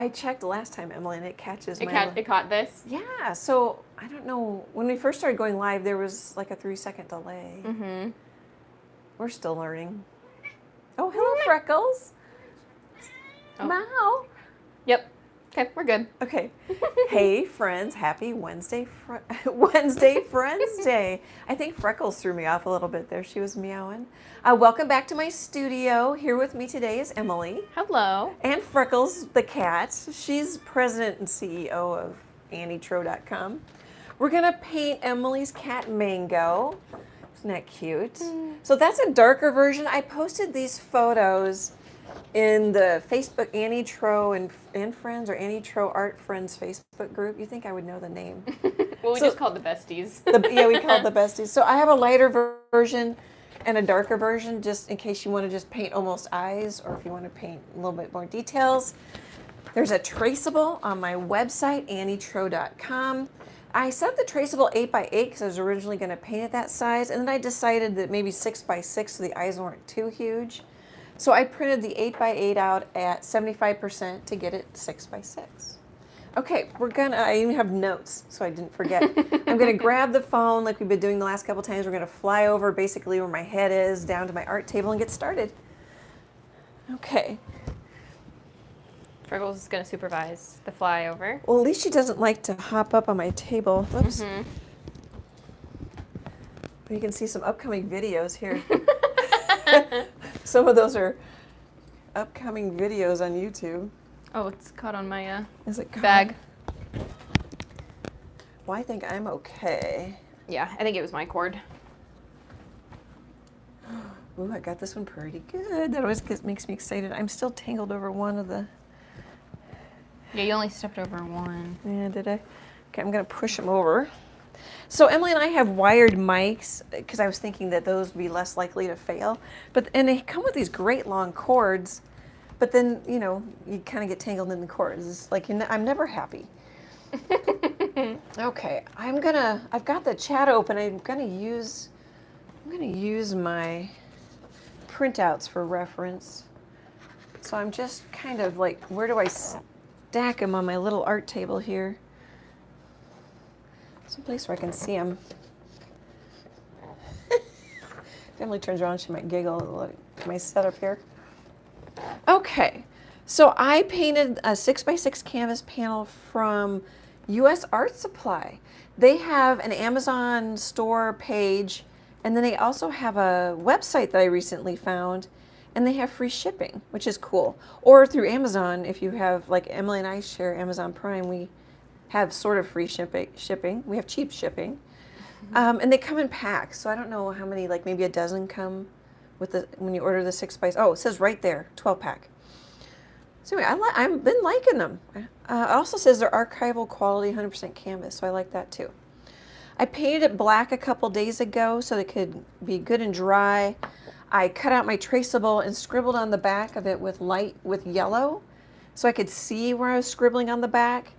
I checked last time, Emily, and it catches It caught this? Yeah, so I don't know. When we first started going live, there was like a 3-second delay. Mm-hmm. We're still learning. Oh, hello, Freckles. Oh. Meow. Yep. Okay, we're good. Okay. Hey, friends. Happy Wednesday, Wednesday Friends Day. I think Freckles threw me off a little bit there. She was meowing. Welcome back to my studio. Here with me today is Emily. Hello. And Freckles, the cat. She's president and CEO of AnnieTroe.com. We're going to paint Emily's cat Mango. Isn't that cute? So that's a darker version. I posted these photos in the Facebook Annie Troe and Friends, or Annie Troe Art Friends Facebook group. You think I would know the name? Well, we just called the besties. Yeah, we called the besties. So I have a lighter version and a darker version, just in case you want to just paint almost eyes, or if you want to paint a little bit more details. There's a traceable on my website, AnnieTroe.com. I set up the traceable 8x8 because I was originally going to paint it that size, and then I decided that maybe 6x6 so the eyes weren't too huge. So I printed the 8x8 out at 75% to get it 6x6. Okay, I even have notes, so I didn't forget. I'm gonna grab the phone like we've been doing the last couple times. We're gonna fly over basically where my head is, down to my art table, and get started. Okay. Freckles is gonna supervise the flyover. Well, at least she doesn't like to hop up on my table. Whoops. Mm-hmm. You can see some upcoming videos here. Some of those are upcoming videos on YouTube. Oh, it's caught on my Is it caught? bag. Well, I think I'm okay. Yeah, I think it was my cord. Ooh, I got this one pretty good. That always makes me excited. I'm still tangled over one of the... Yeah, you only stepped over one. Yeah, did I? Okay, I'm going to push them over. So Emily and I have wired mics because I was thinking that those would be less likely to fail. And they come with these great long cords, but then, you know, you kind of get tangled in the cords. It's like, I'm never happy. Okay, I've got the chat open. I'm gonna use my printouts for reference. So I'm just kind of like, where do I stack them on my little art table here? Someplace where I can see them. If Emily turns around, she might giggle. Look at my setup here. Okay, so I painted a 6x6 canvas panel from U.S. Art Supply. They have an Amazon store page, and then they also have a website that I recently found, and they have free shipping, which is cool. Or through Amazon, if you have, like Emily and I share Amazon Prime, we have sort of free shipping. We have cheap shipping. And they come in packs, so I don't know how many, like maybe a dozen come with when you order the 6x. Oh, it says right there, 12-pack. So anyway, I've been liking them. It also says they're archival quality, 100% canvas, so I like that too. I painted it black a couple days ago so it could be good and dry. I cut out my traceable and scribbled on the back of it with yellow, so I could see where I was scribbling on the back.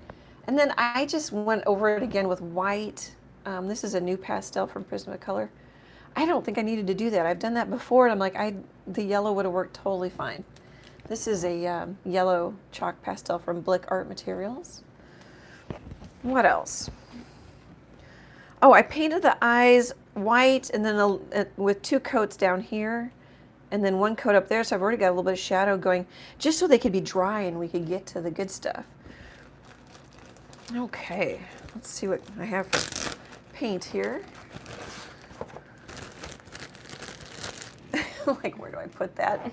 And then I just went over it again with white. This is a new pastel from Prismacolor. I don't think I needed to do that. I've done that before, and I'm like, the yellow would have worked totally fine. This is a yellow chalk pastel from Blick Art Materials. What else? Oh, I painted the eyes white, and then with 2 coats down here, and then 1 coat up there, so I've already got a little bit of shadow going, just so they could be dry and we could get to the good stuff. Okay, let's see what I have for paint here. Like, where do I put that?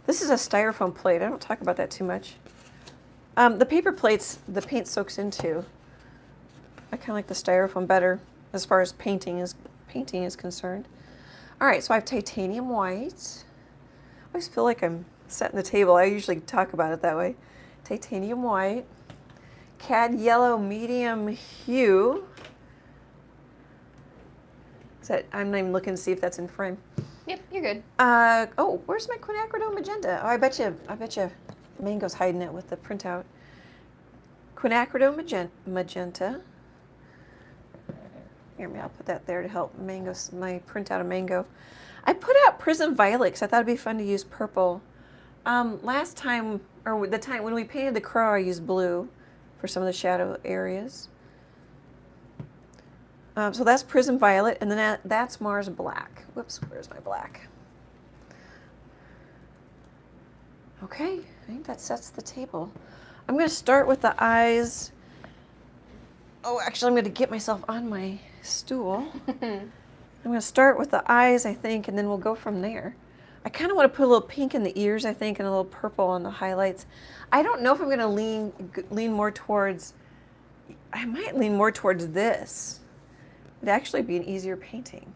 This is a styrofoam plate. I don't talk about that too much. The paper plates, the paint soaks into. I kind of like the styrofoam better as far as painting is concerned. All right, so I have titanium white. I always feel like I'm setting the table. I usually talk about it that way. Titanium white, cad yellow medium hue. I'm not even looking to see if that's in frame. Yep, you're good. Oh, where's my quinacridone magenta? Oh, I bet you Mango's hiding it with the printout. Quinacridone magenta. Here, I'll put that there to help my printout of Mango. I put out Prism Violet because I thought it'd be fun to use purple Last time, or the time when we painted the crow, I used blue for some of the shadow areas. So that's Prism Violet, and then that's Mars Black. Whoops, where's my black? Okay, I think that sets the table. I'm going to start with the eyes. Oh, actually, I'm going to get myself on my stool. I'm going to start with the eyes, I think, and then we'll go from there. I kind of want to put a little pink in the ears, I think, and a little purple on the highlights. I don't know if I'm going to lean more towards, I might lean more towards this. It'd actually be an easier painting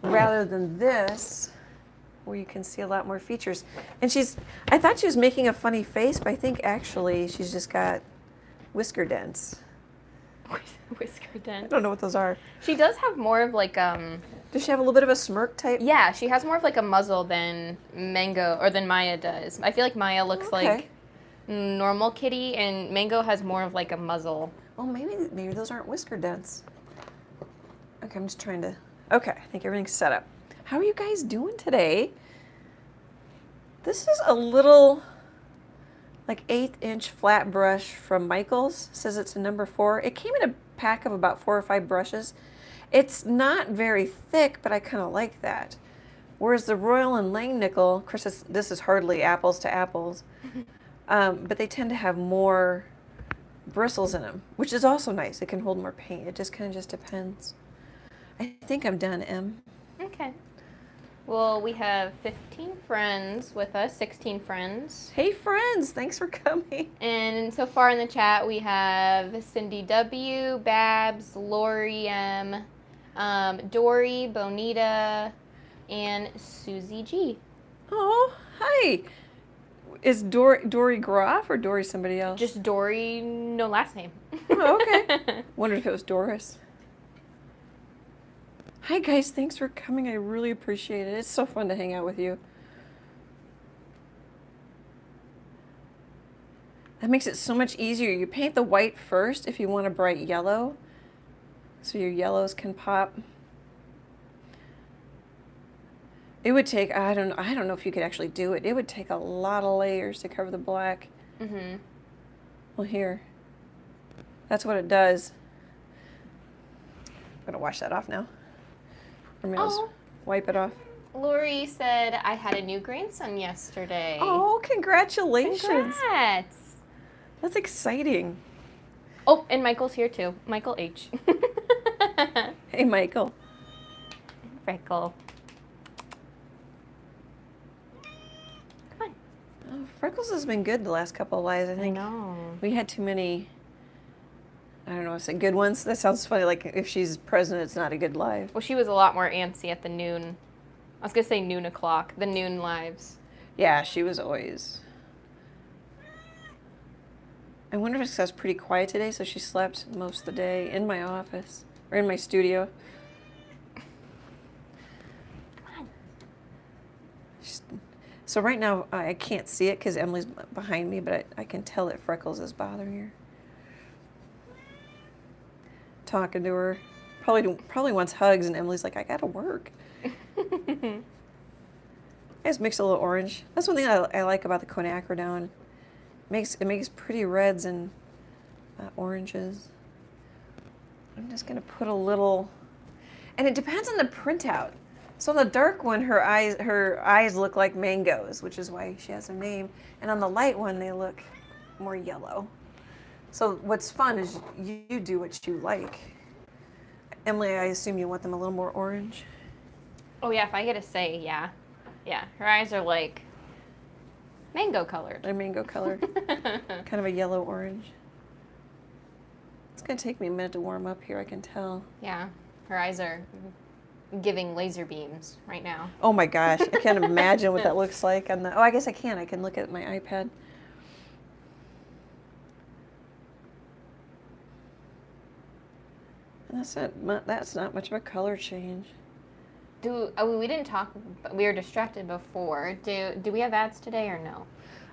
rather than this, where you can see a lot more features. And I thought she was making a funny face, but I think actually she's just got whisker dents. Whisker dents. I don't know what those are. She does have more of like Does she have a little bit of a smirk type? Yeah, she has more of like a muzzle than Mango or than Maya does. I feel like Maya looks like normal kitty, and Mango has more of like a muzzle. Well, maybe those aren't whisker dents. Okay, I'm just trying to. Okay, I think everything's set up. How are you guys doing today? This is a little like 1/8" flat brush from Michaels. It says it's a number 4. It came in a pack of about 4 or 5 brushes. It's not very thick, but I kind of like that. Whereas the Royal and Langnickel, of course, this is hardly apples to apples, but they tend to have more bristles in them, which is also nice. It can hold more paint. It just kind of just depends. I think I'm done, Em. Okay. Well, we have 15 friends with us, 16 friends. Hey, friends. Thanks for coming. And so far in the chat, we have Cindy W., Babs, Lori M., Dory, Bonita, and Susie G. Oh, hi. Is Dory Groff or Dory somebody else? Just Dory, no last name. Oh, okay. Wondered if it was Doris. Hi, guys. Thanks for coming. I really appreciate it. It's so fun to hang out with you. That makes it so much easier. You paint the white first if you want a bright yellow, so your yellows can pop. It would take, I don't know if you could actually do it. It would take a lot of layers to cover the black. Mm-hmm. Well, here. That's what it does. I'm going to wash that off now. Or maybe I'll just wipe it off. Lori said, I had a new grandson yesterday. Oh, congratulations. Congrats. That's exciting. Oh, and Michael's here too. Michael H. Hey, Michael. Freckle. Come on. Oh, Freckles has been good the last couple of lives, I think. I know. We had too many, I don't know, say good ones. That sounds funny, like if she's present, it's not a good live. Well, she was a lot more antsy at the noon. I was going to say noon o'clock, the noon lives. Yeah, she was always. I wonder if it's 'cause I was pretty quiet today, so she slept most of the day in my office or in my studio. Come on. So right now I can't see it because Emily's behind me, but I can tell that Freckles is bothering her. Talking to her, probably wants hugs, and Emily's like, I gotta work. I just mix a little orange. That's one thing I like about the quinacridone. It makes pretty reds and oranges. I'm just gonna put a little, and it depends on the printout. So on the dark one, her eyes look like mangoes, which is why she has a name. And on the light one, they look more yellow. So what's fun is you do what you like. Emily, I assume you want them a little more orange? Oh, yeah, if I get to say, yeah. Yeah, her eyes are like mango colored. They're mango colored. Kind of a yellow-orange. It's going to take me a minute to warm up here, I can tell. Yeah, her eyes are giving laser beams right now. Oh my gosh, I can't imagine what that looks like on the, I guess I can. I can look at my iPad. That's not much of a color change. We didn't talk, we were distracted before. Do we have ads today or no?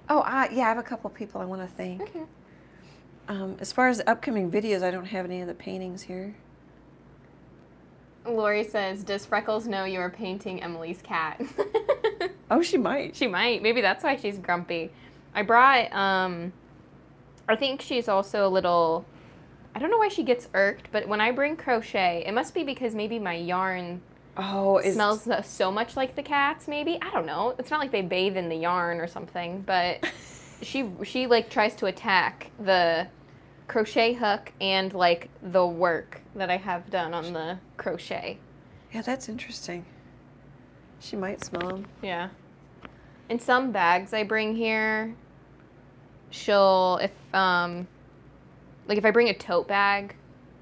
Oh, yeah, I have a couple people I want to thank. Okay. As far as the upcoming videos, I don't have any of the paintings here. Lori says, does Freckles know you are painting Emily's cat? Oh, she might. She might. Maybe that's why she's grumpy. I brought, I think she's also a little, I don't know why she gets irked, but when I bring crochet, it must be because maybe my yarn smells so much like the cat's, maybe. I don't know. It's not like they bathe in the yarn or something, but she like tries to attack the crochet hook and like the work that I have done on the crochet. Yeah, that's interesting. She might smell them. Yeah. In some bags I bring here, she'll, if I bring a tote bag,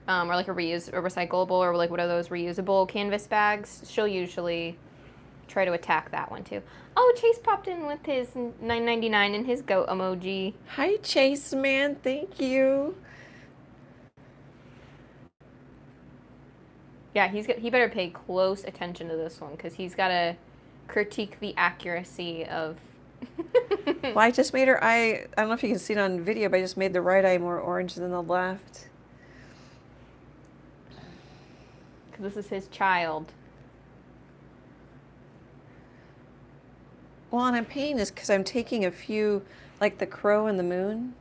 or like a recyclable, or like one of those reusable canvas bags, she'll usually try to attack that one too. Oh, Chase popped in with his $9.99 and his goat emoji. Hi, Chase, man. Thank you. Yeah, he better pay close attention to this one because he's got to critique the accuracy of. Well, I just made her eye, I don't know if you can see it on video, but I just made the right eye more orange than the left. Because this is his child. Well, and I'm painting this because I'm taking a few, like the crow and the moon.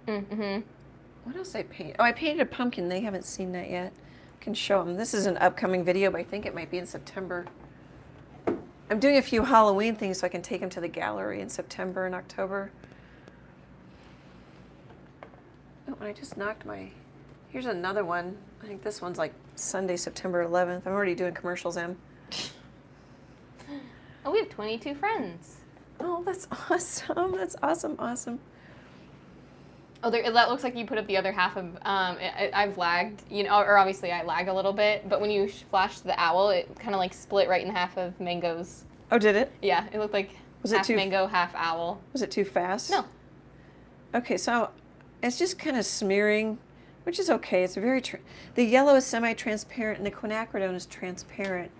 What else did I paint? Oh, I painted a pumpkin. They haven't seen that yet. I can show them. This is an upcoming video, but I think it might be in September. I'm doing a few Halloween things so I can take them to the gallery in September and October. Oh, and I just knocked my... Here's another one. I think this one's like Sunday, September 11th. I'm already doing commercials, Em. Oh, we have 22 friends. Oh, that's awesome. That's awesome, awesome. Oh, that looks like you put up the other half of, I've lagged, or obviously I lag a little bit, but when you flashed the owl, it kind of like split right in half of Mango's. Oh, did it? Yeah, it looked like half mango, half owl. Was it too fast? No. Okay, so it's just kind of smearing, which is okay. It's very, the yellow is semi-transparent and the quinacridone is transparent,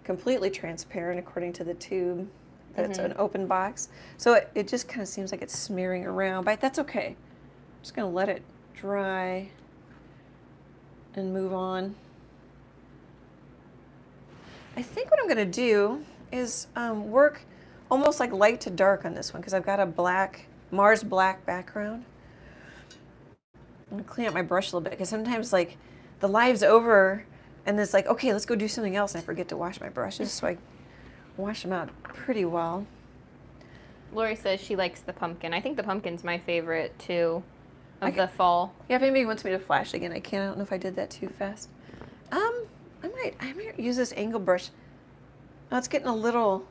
completely transparent according to the tube. That's an open box. So it just kind of seems like it's smearing around, but that's okay. I'm just going to let it dry and move on. I think what I'm going to do is work almost like light to dark on this one because I've got a black, Mars black background. I'm going to clean up my brush a little bit because sometimes like the live's over and it's like, okay, let's go do something else, and I forget to wash my brushes, so I wash them out pretty well. Lori says she likes the pumpkin. I think the pumpkin's my favorite too. Of the fall. Yeah, if anybody wants me to flash again, I can. I don't know if I did that too fast. I might use this angle brush. Oh, it's getting a little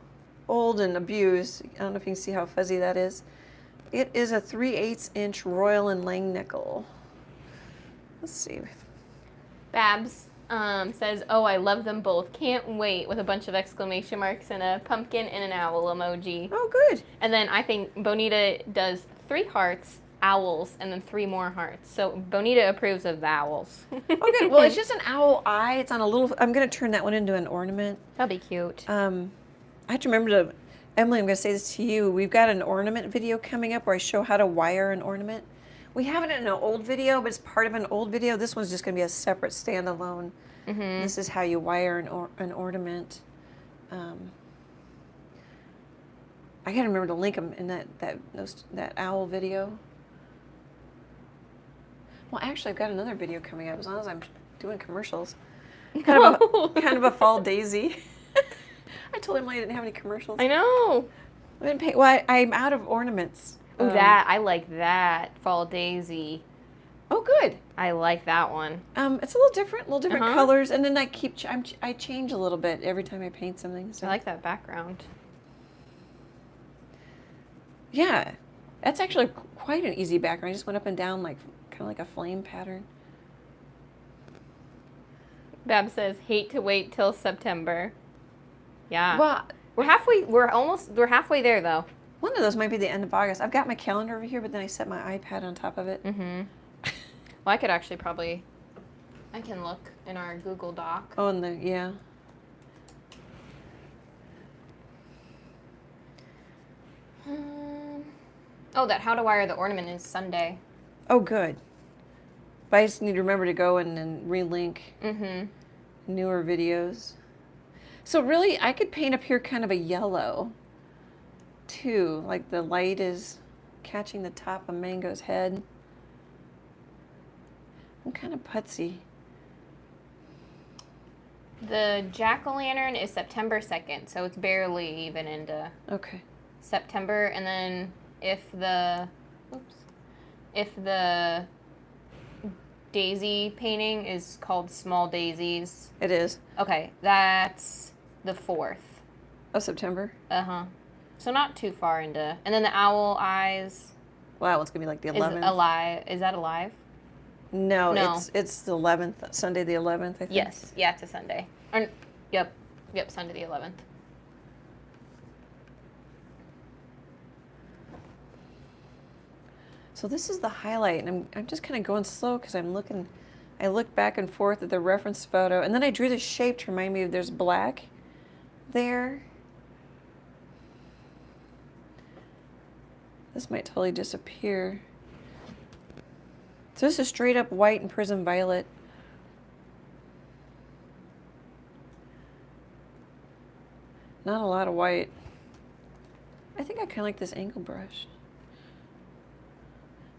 old and abused. I don't know if you can see how fuzzy that is. It is a 3/8 inch Royal and Lang nickel. Let's see. Babs says, oh, I love them both. Can't wait, with a bunch of exclamation marks and a pumpkin and an owl emoji. Oh, good. And then I think Bonita does 3 hearts, owls, and then 3 more hearts. So Bonita approves of the owls. Okay, well, it's just an owl eye. It's on a little, I'm going to turn that one into an ornament. That'll be cute. I have to remember to, Emily, I'm going to say this to you. We've got an ornament video coming up where I show how to wire an ornament. We have it in an old video, but it's part of an old video. This one's just going to be a separate standalone. This is how you wire an ornament. I got to remember to link them in that owl video. Well, actually, I've got another video coming up as long as I'm doing commercials. Kind of a fall daisy. I told Emily I didn't have any commercials. I know. I didn't pay. Well, I'm out of ornaments. Oh, I like that fall daisy. Oh, good. I like that one. It's a little different colors, and then I change a little bit every time I paint something. So. I like that background. Yeah, that's actually quite an easy background. I just went up and down kind of like a flame pattern. Bab says, hate to wait till September. Yeah. Well, we're halfway there though. One of those might be the end of August. I've got my calendar over here, but then I set my iPad on top of it. Well, I could actually I can look in our Google Doc. Oh, yeah. Oh, that how to wire the ornament is Sunday. Oh, good. But I just need to remember to go and relink. newer videos. So really, I could paint up here kind of a yellow, too. Like the light is catching the top of Mango's head. I'm kind of putsy. The jack-o'-lantern is September 2nd, so it's barely even into Okay. September. And then if the daisy painting is called Small Daisies. It is. Okay, that's the 4th. Of September? Uh-huh. So not too far into. And then the owl eyes Wow, it's going to be like the is 11th. alive. Is that alive? No, No. it's the 11th, Sunday the 11th, I think. Yes. Yeah, it's a Sunday. Yep, Sunday the 11th. So this is the highlight, and I'm just kind of going slow because I look back and forth at the reference photo, and then I drew the shape to remind me there's black there. This might totally disappear. So this is straight up white and prism violet. Not a lot of white. I think I kind of like this angle brush.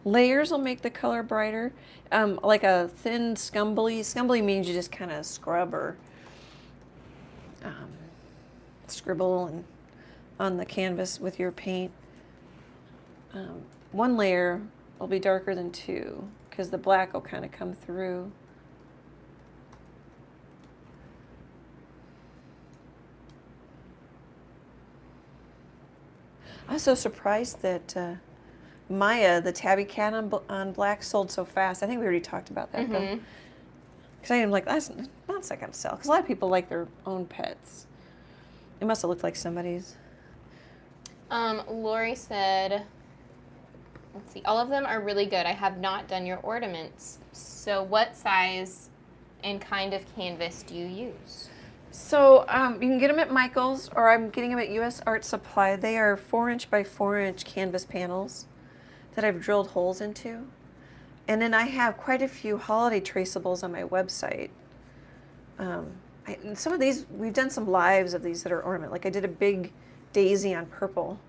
Layers will make the color brighter. Like a thin scumbly. Scumbly means you just kind of scrub or scribble and on the canvas with your paint. One layer will be darker than two because the black will kind of come through. I was so surprised that Maya, the tabby cat on black, sold so fast. I think we already talked about that, though. Because I am like, that's not going to sell. Because a lot of people like their own pets. It must have looked like somebody's. Lori said, let's see, all of them are really good. I have not done your ornaments. So what size and kind of canvas do you use? So you can get them at Michael's, or I'm getting them at US Art Supply. They are 4" by 4" canvas panels that I've drilled holes into. And then I have quite a few holiday traceables on my website. And some of these, we've done some lives of these that are ornament. Like I did a big daisy on purple.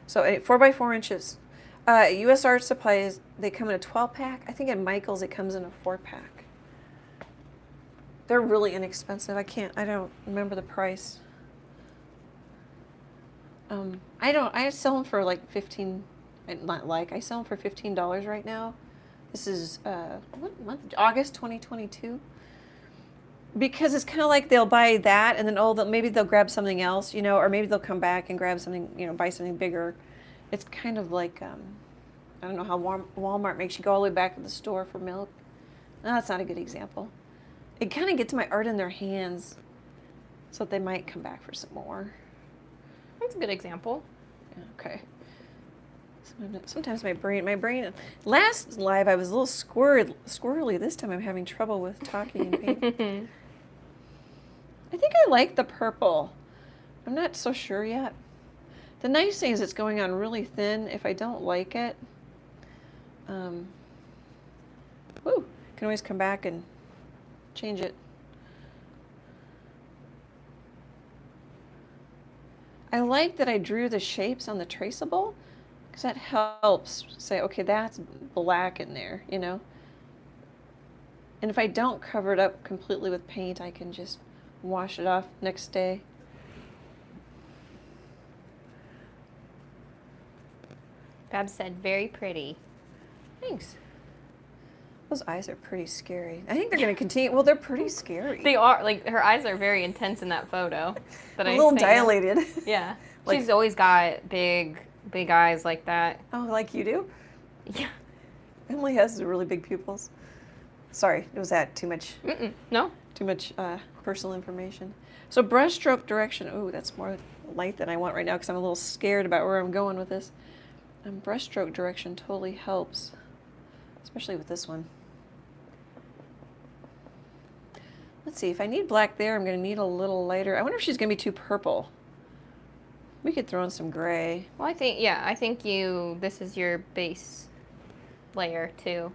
So 4 by 4 inches. At US Art Supply, they come in a 12-pack. I think at Michael's it comes in a 4-pack. They're really inexpensive. I don't remember the price. I sell them for like I sell them for $15 right now. This is, what month? August 2022. Because it's kind of like they'll buy that and then, maybe they'll grab something else, or maybe they'll come back and grab something, buy something bigger. It's kind of like, I don't know how Walmart makes you go all the way back to the store for milk. No, that's not a good example. It kind of gets my art in their hands so that they might come back for some more. That's a good example. Yeah, okay. Sometimes my brain, last live I was a little squirrely. This time I'm having trouble with talking and painting. I think I like the purple. I'm not so sure yet. The nice thing is it's going on really thin. If I don't like it, can always come back and change it. I like that I drew the shapes on the traceable because that helps say, okay, that's black in there, And if I don't cover it up completely with paint, I can just wash it off next day. Bab said, very pretty. Thanks. Those eyes are pretty scary. I think they're going to continue. Well, they're pretty scary. They are. Like, her eyes are very intense in that photo. A little dilated. Yeah. Like, she's always got big eyes like that. Oh, like you do? Yeah. Emily has really big pupils. Sorry, was that too much? No. Too much personal information. So brushstroke direction. Ooh, that's more light than I want right now because I'm a little scared about where I'm going with this. Brushstroke direction totally helps, especially with this one. Let's see, if I need black there, I'm going to need a little lighter. I wonder if she's going to be too purple. We could throw in some gray. Well, I think this is your base layer too.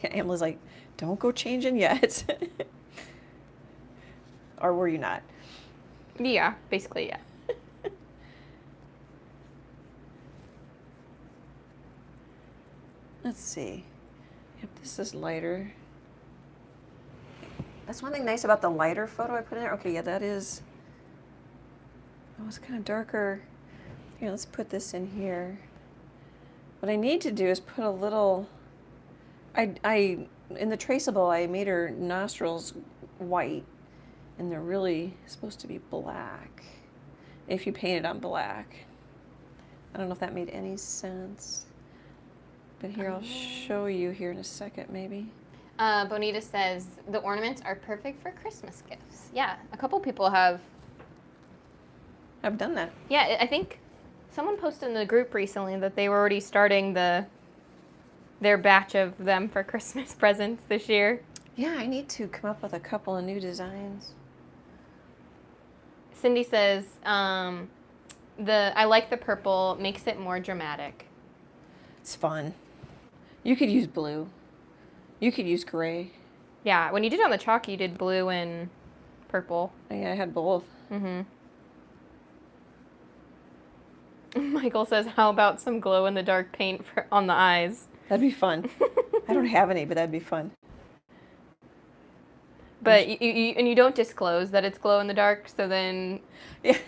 Yeah, Emily's like, don't go changing yet. Or were you not? Yeah, basically, yeah. Let's see. Yep, this is lighter. That's one thing nice about the lighter photo I put in there. Okay, yeah, that is. Oh, it's kind of darker. Here, let's put this in here. What I need to do is put a little. In the Traceable, I made her nostrils white, and they're really supposed to be black. If you paint it on black, I don't know if that made any sense. But here, I'll show you here in a second, maybe. Bonita says, the ornaments are perfect for Christmas gifts. Yeah, a couple people have. I've done that. Yeah, I think someone posted in the group recently that they were already starting their batch of them for Christmas presents this year. Yeah, I need to come up with a couple of new designs. Cindy says, I like the purple, makes it more dramatic. It's fun. You could use blue. You could use gray. Yeah, when you did it on the chalk, you did blue and purple. Yeah, I had both. Mm-hmm. Michael says, how about some glow-in-the-dark paint on the eyes? That'd be fun. I don't have any, but that'd be fun. But you don't disclose that it's glow-in-the-dark, so then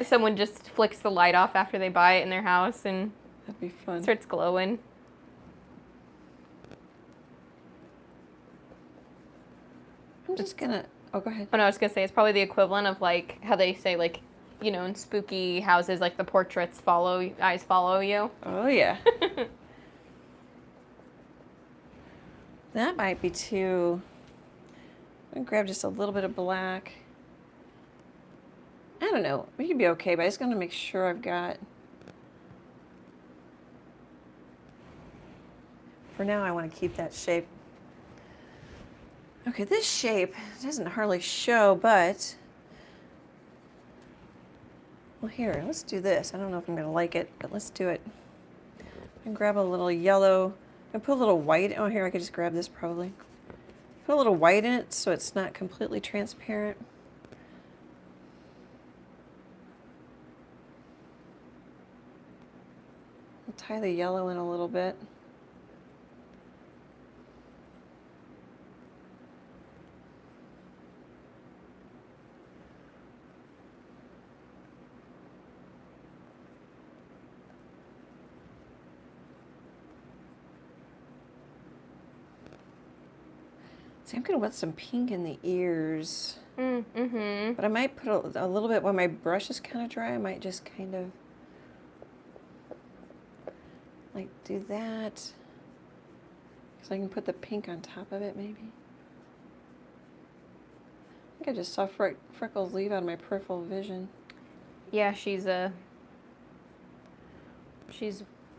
someone just flicks the light off after they buy it in their house and that'd be fun. Starts glowing. I'm just gonna. Oh, go ahead. Oh no, I was gonna say it's probably the equivalent of like how they say like, you know, in spooky houses like the portraits eyes follow you. Oh yeah. That might be too. I'm gonna grab just a little bit of black. I don't know. We could be okay, but I just gonna make sure I've got. For now, I want to keep that shape. Okay, this shape doesn't hardly show, but. Well, here, let's do this. I don't know if I'm going to like it, but let's do it. And grab a little yellow. And put a little white. Oh, here, I could just grab this probably. Put a little white in it so it's not completely transparent. I'll tie the yellow in a little bit. See, I'm going to put some pink in the ears. Mm-hmm. But I might put a little bit, when my brush is kind of dry, I might just kind of, like, do that. Because I can put the pink on top of it, maybe. I think I just saw Freckles leave out of my peripheral vision. Yeah, she's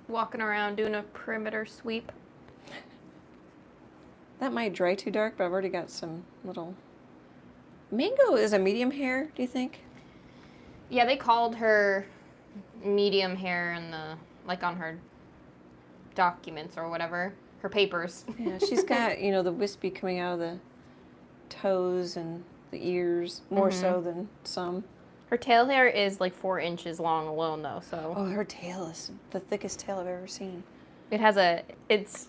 walking around doing a perimeter sweep. That might dry too dark, but I've already got some little... Mango is a medium hair, do you think? Yeah, they called her medium hair in like on her documents or whatever, her papers. Yeah, she's got, you know, the wispy coming out of the toes and the ears, more so than some. Her tail hair is like 4 inches long alone, though, so... Oh, her tail is the thickest tail I've ever seen. It has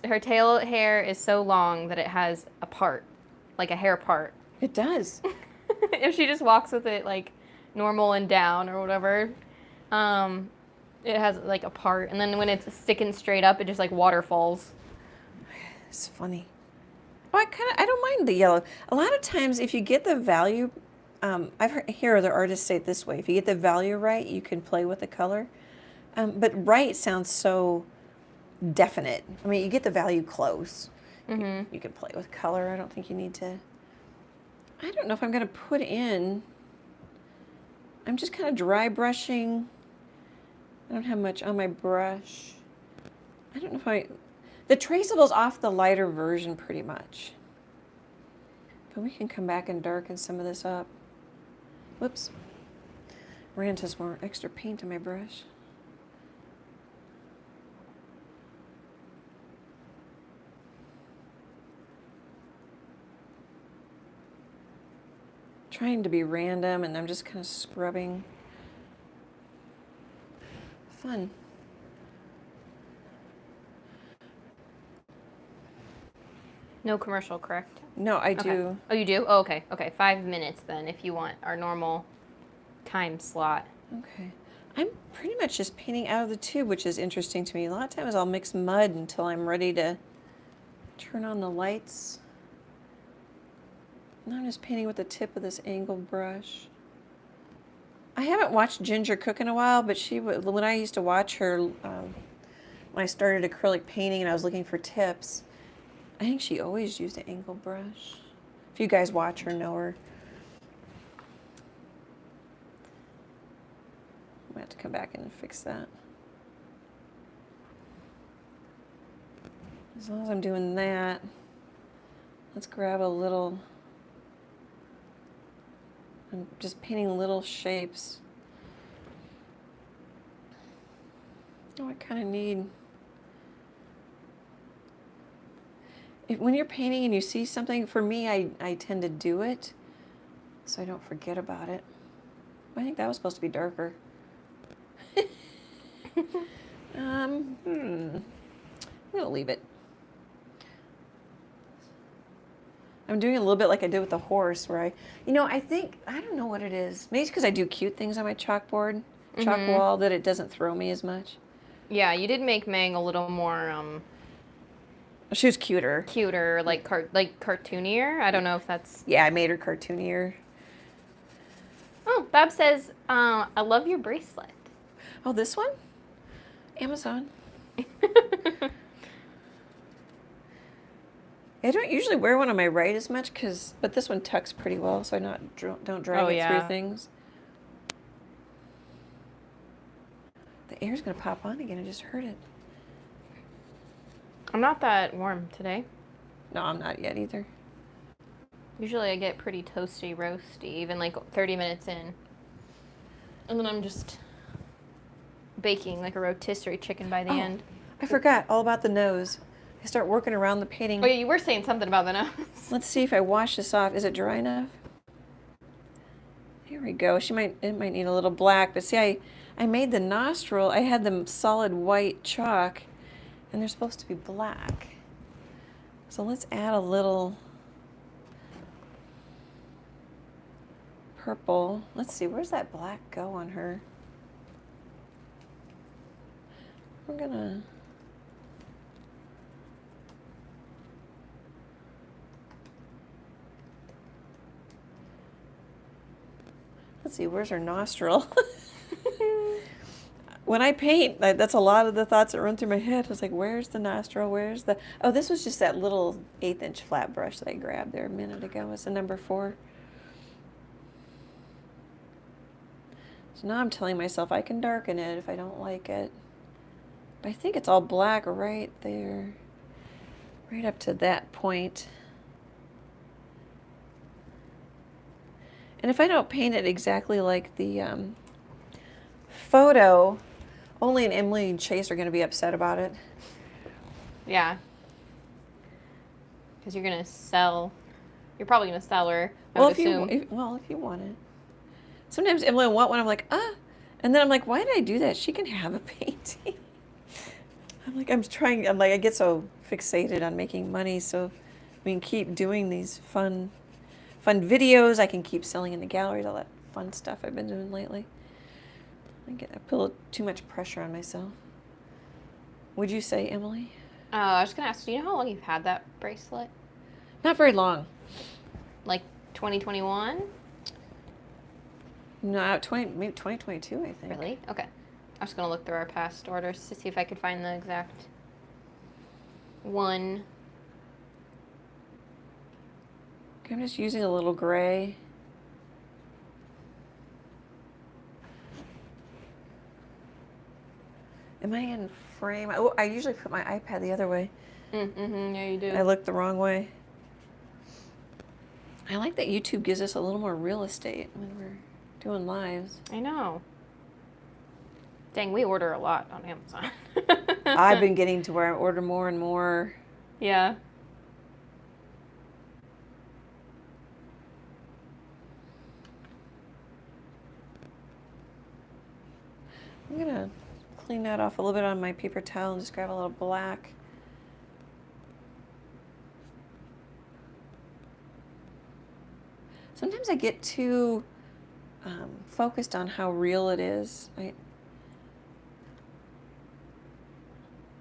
her tail hair is so long that it has a part, like a hair part. It does. If she just walks with it like normal and down or whatever, it has like a part. And then when it's sticking straight up, it just like waterfalls. It's funny. Oh, I don't mind the yellow. A lot of times if you get the value, hear other artists say it this way, if you get the value right, you can play with the color. But right sounds so definite. I mean, you get the value close. Mm-hmm. You can play with color. I don't think you need to. I don't know if I'm going to put in. I'm just kind of dry brushing. I don't have much on my brush. I don't know if the Traceable's off the lighter version pretty much. But we can come back and darken some of this up. Whoops. Ran into some more extra paint on my brush. trying to be random, and I'm just kind of scrubbing. Fun. No commercial, correct? No, I Okay. do. Oh, you do? Oh, okay. Okay, 5 minutes then if you want our normal time slot. Okay. I'm pretty much just painting out of the tube, which is interesting to me. A lot of times I'll mix mud until I'm ready to turn on the lights. And I'm just painting with the tip of this angled brush. I haven't watched Ginger cook in a while, but when I used to watch her, when I started acrylic painting and I was looking for tips, I think she always used an angled brush. If you guys watch her, know her. I'm gonna have to come back and fix that. As long as I'm doing that, let's grab a little. I'm just painting little shapes. Oh, I kind of need. When you're painting and you see something, for me, I tend to do it so I don't forget about it. I think that was supposed to be darker. I'm gonna leave it. I'm doing a little bit like I did with the horse, where I don't know what it is. Maybe it's because I do cute things on my chalkboard, chalk wall, that it doesn't throw me as much. Yeah, you did make Mang a little more She was cuter. cuter, like cartoonier. I don't know if that's. Yeah, I made her cartoonier. Oh, Bob says, I love your bracelet. Oh, this one? Amazon. I don't usually wear one on my right as much, but this one tucks pretty well, so I don't drag it through things. The air's gonna pop on again. I just heard it. I'm not that warm today. No, I'm not yet either. Usually I get pretty toasty, roasty, even like 30 minutes in. And then I'm just baking like a rotisserie chicken by the end. I forgot all about the nose. I start working around the painting. Oh yeah, you were saying something about the nose. Let's see if I wash this off. Is it dry enough? Here we go. It might need a little black, but see, I made the nostril. I had them solid white chalk, and they're supposed to be black. So let's add a little purple. Let's see, where's that black go on her? We're gonna. Let's see, where's her nostril? When I paint, that's a lot of the thoughts that run through my head. I was like, where's the nostril? Where's the... Oh, this was just that little 1/8" flat brush that I grabbed there a minute ago. It's a number 4. So now I'm telling myself I can darken it if I don't like it. But I think it's all black right there. Right up to that point. And if I don't paint it exactly like the photo, only and Emily and Chase are going to be upset about it. Yeah. Because you're going to sell. You're probably going to sell her, I would assume. If you want it. Sometimes Emily will want one. I'm like, and then I'm like, why did I do that? She can have a painting. I get so fixated on making money, so we can keep doing these fun videos. I can keep selling in the galleries, all that fun stuff I've been doing lately. I put too much pressure on myself. Would you say, Emily? I was going to ask, do you know how long you've had that bracelet? Not very long. Like 2021? No, maybe 2022, I think. Really? Okay. I was going to look through our past orders to see if I could find the exact one. Okay, I'm just using a little gray. Am I in frame? Oh, I usually put my iPad the other way. Yeah, you do. I look the wrong way. I like that YouTube gives us a little more real estate when we're doing lives. I know. Dang, we order a lot on Amazon. I've been getting to where I order more and more. Yeah. gonna clean that off a little bit on my paper towel and just grab a little black. Sometimes I get too focused on how real it is.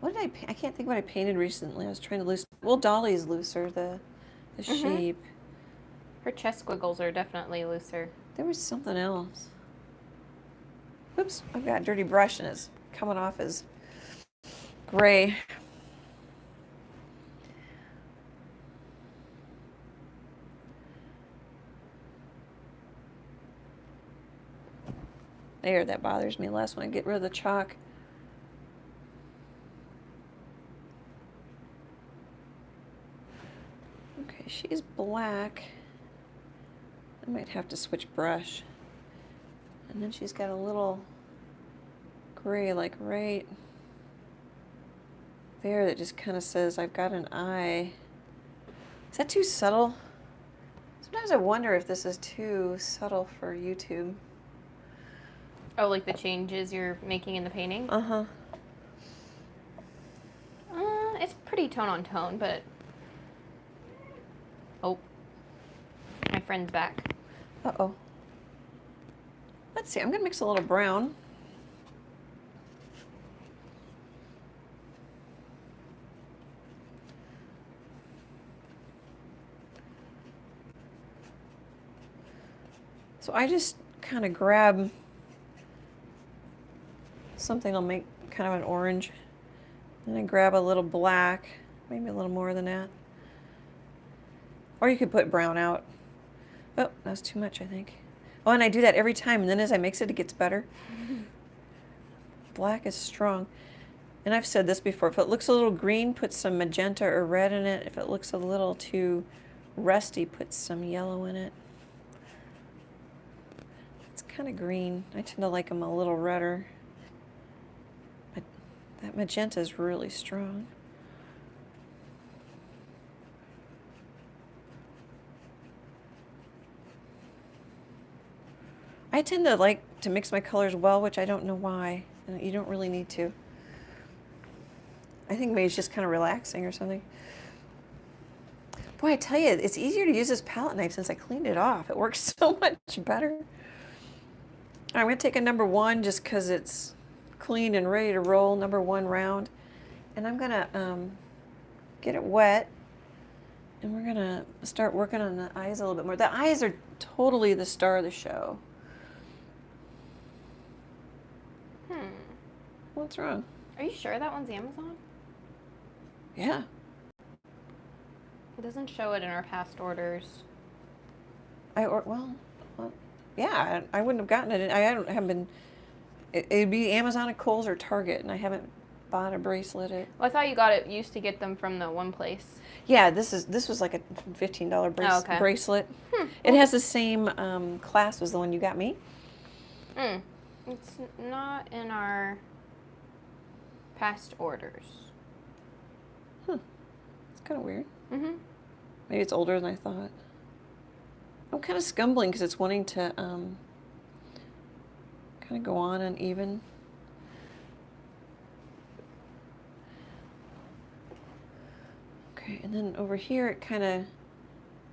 What did I can't think what I painted recently. I was trying to loosen. Well, Dolly's looser, the sheep. Her chest squiggles are definitely looser. There was something else. Oops, I've got a dirty brush and it's coming off as gray. There, that bothers me less when I get rid of the chalk. Okay, she's black. I might have to switch brush. And then she's got a little gray, like right there, that just kind of says, I've got an eye. Is that too subtle? Sometimes I wonder if this is too subtle for YouTube. Oh, like the changes you're making in the painting? Uh-huh. It's pretty tone on tone, but... Oh. My friend's back. Uh-oh. Let's see, I'm gonna mix a little brown. So I just kind of grab something I'll make kind of an orange. And I grab a little black, maybe a little more than that. Or you could put brown out. Oh, that's too much, I think. Oh, and I do that every time, and then as I mix it, it gets better. Black is strong. And I've said this before, if it looks a little green, put some magenta or red in it. If it looks a little too rusty, put some yellow in it. It's kind of green. I tend to like them a little redder. But that magenta is really strong. I tend to like to mix my colors well, which I don't know why. You don't really need to. I think maybe it's just kind of relaxing or something. Boy, I tell you, it's easier to use this palette knife since I cleaned it off. It works so much better. All right, I'm going to take a number 1 just because it's clean and ready to roll, number 1 round. And I'm going to get it wet. And we're going to start working on the eyes a little bit more. The eyes are totally the star of the show. What's wrong? Are you sure that one's Amazon? Yeah. It doesn't show it in our past orders. Well, yeah, I wouldn't have gotten it. I haven't been. It'd be Amazon or Kohl's or Target, and I haven't bought a bracelet at. Well, I thought you used to get them from the one place. Yeah, this was like a $15 bracelet. It has the same clasp as the one you got me. It's not in our past orders. It's kind of weird. Maybe it's older than I thought. I'm kind of scumbling because it's wanting to kind of go on uneven. Okay, and then over here it kind of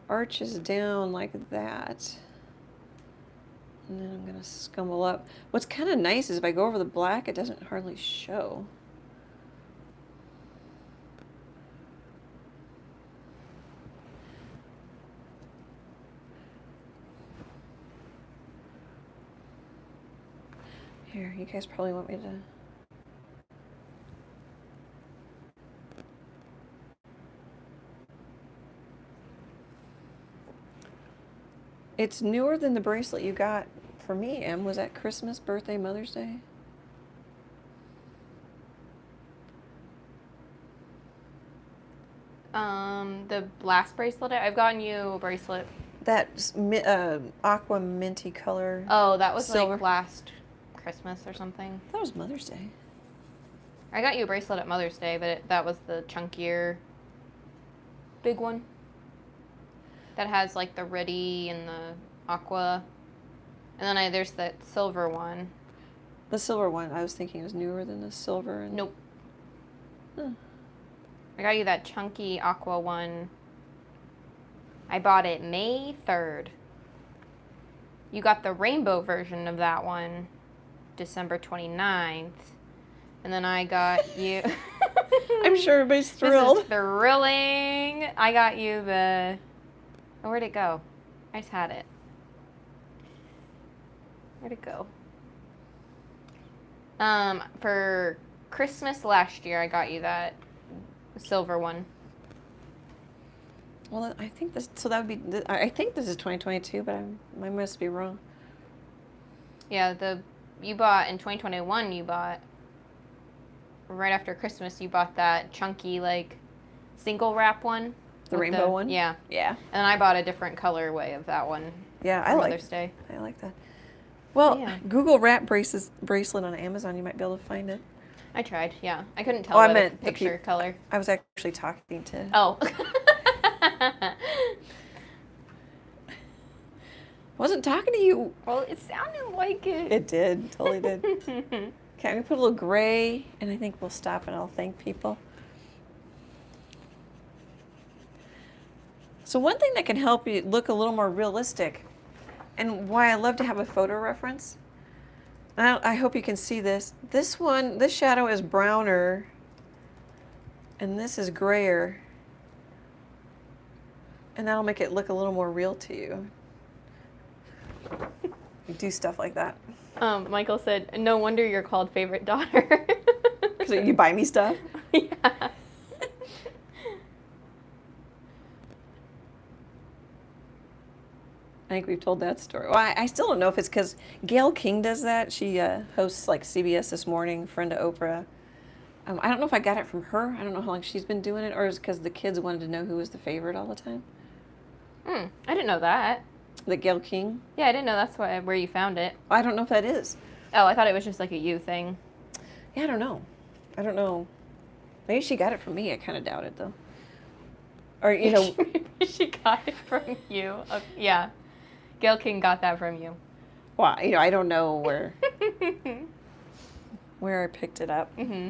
arches down like that. And then I'm going to scumble up. What's kind of nice is if I go over the black, it doesn't hardly show. Here, you guys probably want me to... It's newer than the bracelet you got for me, Em. Was that Christmas, birthday, Mother's Day? The last bracelet, I've gotten you a bracelet. That aqua minty color. Oh, that was silver. like last Christmas or something. That was Mother's Day. I got you a bracelet at Mother's Day, but that was the chunkier, big one. That has like the reddy and the aqua. And then there's that silver one. The silver one, I was thinking was newer than the silver. And... Nope. Huh. I got you that chunky aqua one. I bought it May 3rd. You got the rainbow version of that one December 29th. And then I got you... I'm sure everybody's thrilled. This is thrilling. I got you the... Oh, where'd it go? I just had it. Where'd it go? For Christmas last year, I got you that silver one. Well, I think this. So that would be. I think this is 2022, but I must be wrong. Yeah, you bought in 2021. You bought right after Christmas. You bought that chunky like single wrap one. The rainbow one. Yeah. Yeah. And I bought a different colorway of that one. Yeah, I for like. Mother's Day. I like that. Well, Yeah. Google wrap bracelet on Amazon. You might be able to find it. I tried. Yeah, I couldn't tell I by meant the picture color. I was actually talking to. Oh. Wasn't talking to you. Well, it sounded like it. It did. Totally did. Okay, I'm gonna put a little gray, and I think we'll stop and I'll thank people. So one thing that can help you look a little more realistic, and why I love to have a photo reference, and I hope you can see this. This shadow is browner, and this is grayer, and that'll make it look a little more real to you. You do stuff like that. Michael said, "No wonder you're called favorite daughter." Because you buy me stuff? Yeah. I think we've told that story. Well, I still don't know if it's because Gayle King does that. She hosts like CBS This Morning, friend of Oprah. I don't know if I got it from her. I don't know how long she's been doing it, or is it because the kids wanted to know who was the favorite all the time? I didn't know that. The Gayle King? Yeah, I didn't know that's where you found it. I don't know if that is. Oh, I thought it was just like a you thing. Yeah, I don't know. I don't know. Maybe she got it from me. I kind of doubt it, though. Or, you know. She got it from you. Yeah. Gayle King got that from you. Well, you know, I don't know where I picked it up. Mm-hmm.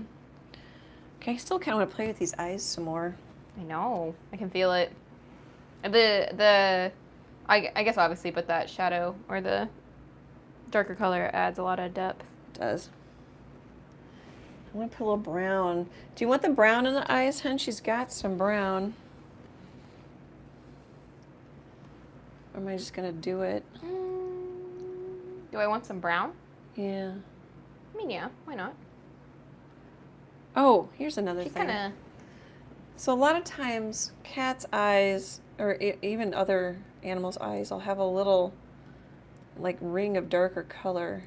Okay, I still kind of want to play with these eyes some more. I know. I can feel it. I guess obviously, but that shadow or the darker color adds a lot of depth. It does. I want to put a little brown. Do you want the brown in the eyes, hun? She's got some brown. Or am I just going to do it? Do I want some brown? Yeah. I mean, yeah. Why not? Oh, here's another She's thing. kind of... So a lot of times, cats' eyes, or even other animals' eyes, will have a little, like, ring of darker color.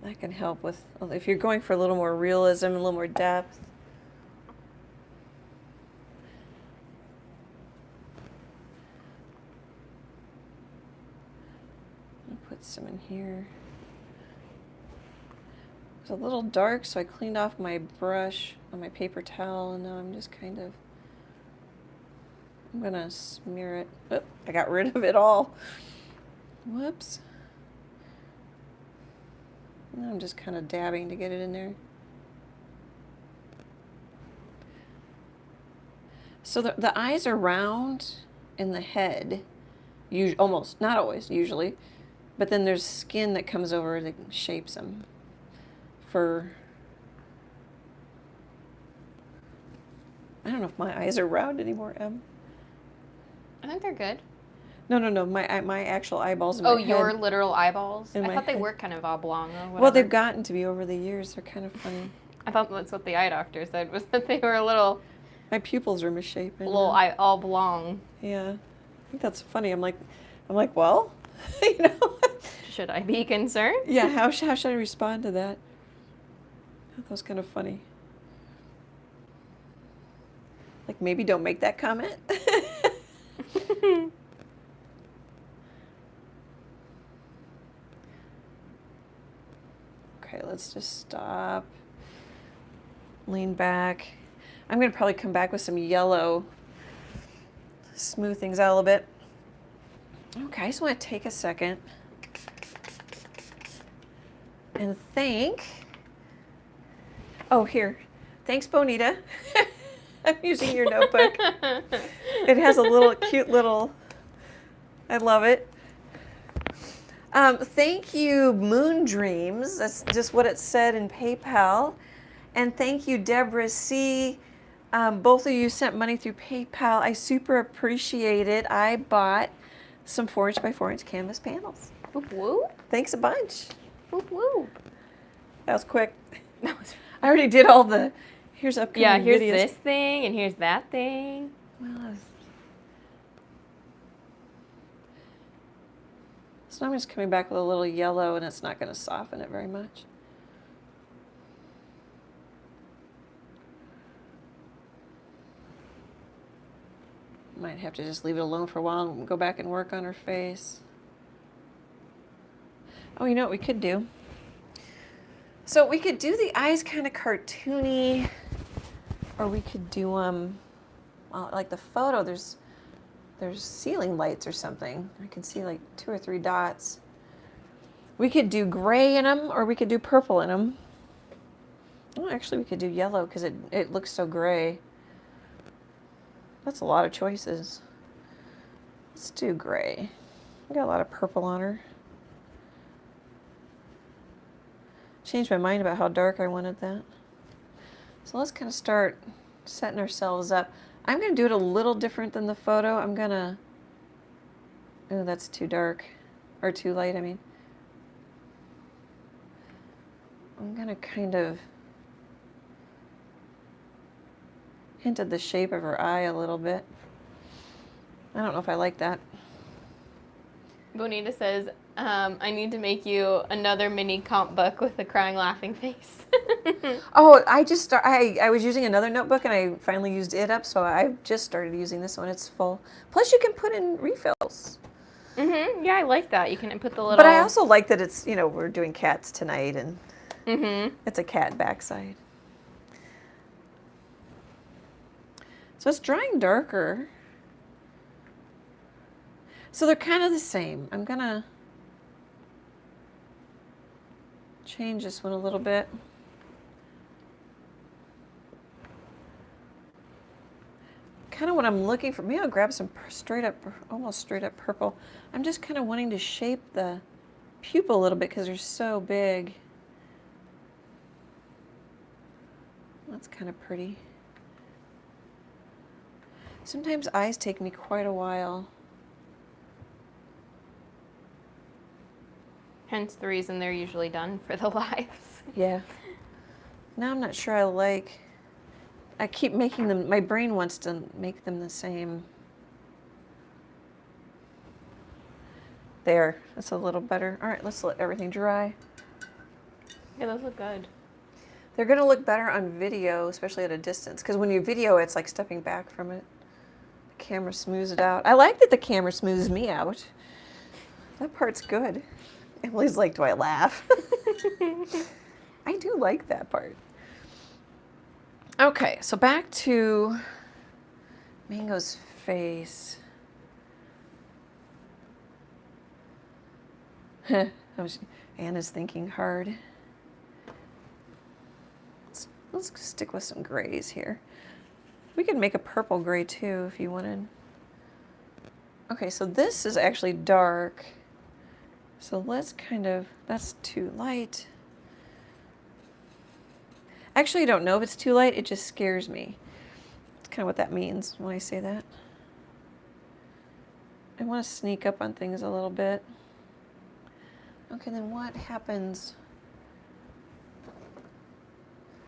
That can help with, if you're going for a little more realism, a little more depth. I'll put some in here. It's a little dark, so I cleaned off my brush on my paper towel, and now I'm just kind of, I'm gonna smear it. Oh, I got rid of it all. Whoops. Now I'm just kind of dabbing to get it in there. So the eyes are round in the head, almost, not always, usually, but then there's skin that comes over that shapes them. I don't know if my eyes are round anymore, Em. I think they're good. No. My actual eyeballs in my head. Your literal eyeballs? In I my thought they head. were kind of oblong or whatever. Well, they've gotten to be over the years. They're kind of funny. I thought that's what the eye doctor said, was that they were a little My pupils are misshapen. oblong. Yeah, I think that's funny. I'm like, well, you know. Should I be concerned? Yeah. How should I respond to that? That was kind of funny. Like, maybe don't make that comment. Okay, let's just stop. Lean back. I'm going to probably come back with some yellow, smooth things out a little bit. Okay, I just want to take a second and thank, oh, here. Thanks, Bonita. I'm using your notebook. It has a little cute little, I love it. Thank you, Moon Dreams. That's just what it said in PayPal. And thank you, Deborah C. Both of you sent money through PayPal. I super appreciate it. I bought some 4" by 4" canvas panels. Whoop whoop. Thanks a bunch. Whoop whoop. That was quick. I already did all the, here's upcoming Yeah, here's videos. this thing and here's that thing. Well, so I'm just coming back with a little yellow, and it's not going to soften it very much. Might have to just leave it alone for a while and go back and work on her face. Oh, you know what we could do? So we could do the eyes kind of cartoony, or we could do well, like the photo. There's ceiling lights or something. I can see like 2 or 3 dots. We could do gray in them, or we could do purple in them. Oh, actually, we could do yellow because it looks so gray. That's a lot of choices. Let's do gray. We got a lot of purple on her. Changed my mind about how dark I wanted that. So let's kind of start setting ourselves up. I'm going to do it a little different than the photo. I'm going to, oh, that's too dark, or too light, I mean. I'm going to kind of hint at the shape of her eye a little bit. I don't know if I like that. Bonita says, I need to make you another mini comp book with a crying laughing face. Oh, I was using another notebook and I finally used it up, so I just started using this one. It's full. Plus you can put in refills. Mm-hmm. Yeah, I like that. You can put the little... But I also like that it's, you know, we're doing cats tonight and Mm-hmm. it's a cat backside. So it's drying darker. So they're kind of the same. I'm gonna change this one a little bit. Kind of what I'm looking for. Maybe I'll grab some straight up, almost straight up purple. I'm just kind of wanting to shape the pupil a little bit because they're so big. That's kind of pretty. Sometimes eyes take me quite a while. Hence the reason they're usually done for the lives. Yeah. Now I'm not sure I keep making them, my brain wants to make them the same. There, that's a little better. All right, let's let everything dry. Yeah, those look good. They're gonna look better on video, especially at a distance, because when you video, it's like stepping back from it. The camera smooths it out. I like that the camera smooths me out. That part's good. Emily's like, do I laugh? I do like that part. Okay, so back to Mango's face. Anna's thinking hard. Let's stick with some grays here. We could make a purple gray too if you wanted. Okay, so this is actually dark. So let's kind of, that's too light. Actually, I don't know if it's too light, it just scares me. That's kind of what that means when I say that. I want to sneak up on things a little bit. Okay, then what happens?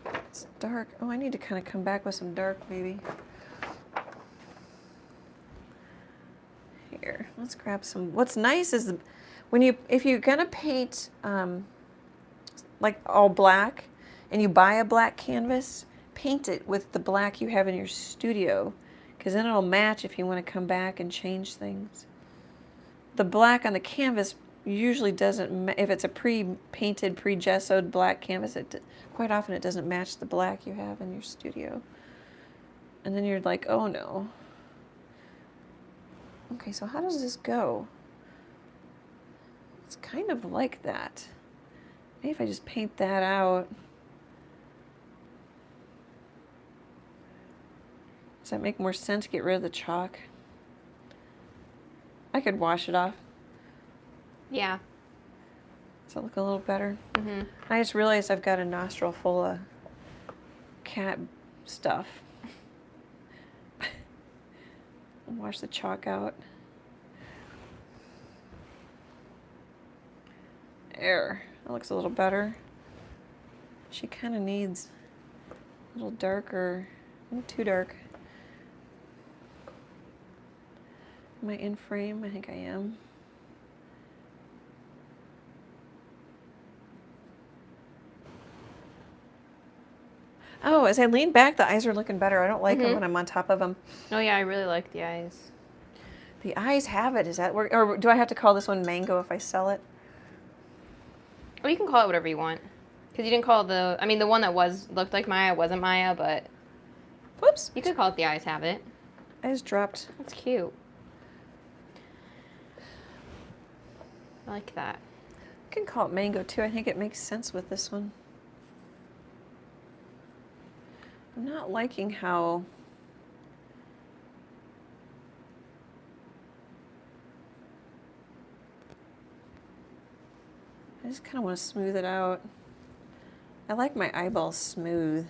It's dark. Oh, I need to kind of come back with some dark maybe. Here, let's grab some. What's nice is if you're gonna paint like all black and you buy a black canvas, paint it with the black you have in your studio, because then it'll match if you want to come back and change things. The black on the canvas usually doesn't, if it's a pre-painted, pre-gessoed black canvas, quite often it doesn't match the black you have in your studio. And then you're like, oh no. Okay, so how does this go? It's kind of like that. Maybe if I just paint that out. Does that make more sense? Get rid of the chalk. I could wash it off. Yeah. Does that look a little better? Mm-hmm. I just realized I've got a nostril full of cat stuff. Wash the chalk out. There. That looks a little better. She kind of needs a little darker. Too dark. Am I in frame? I think I am. Oh, as I lean back, the eyes are looking better. I don't like them when I'm on top of them. Oh yeah, I really like the eyes. The eyes have it. Is that work? Or do I have to call this one Mango if I sell it? Well, you can call it whatever you want. Because you didn't call the... I mean, the one that looked like Maya wasn't Maya, but... Whoops. You could call it the eyes have it. I just dropped. That's cute. I like that. I can call it Mango too. I think it makes sense with this one. I'm not liking how... I just kind of want to smooth it out. I like my eyeballs smooth.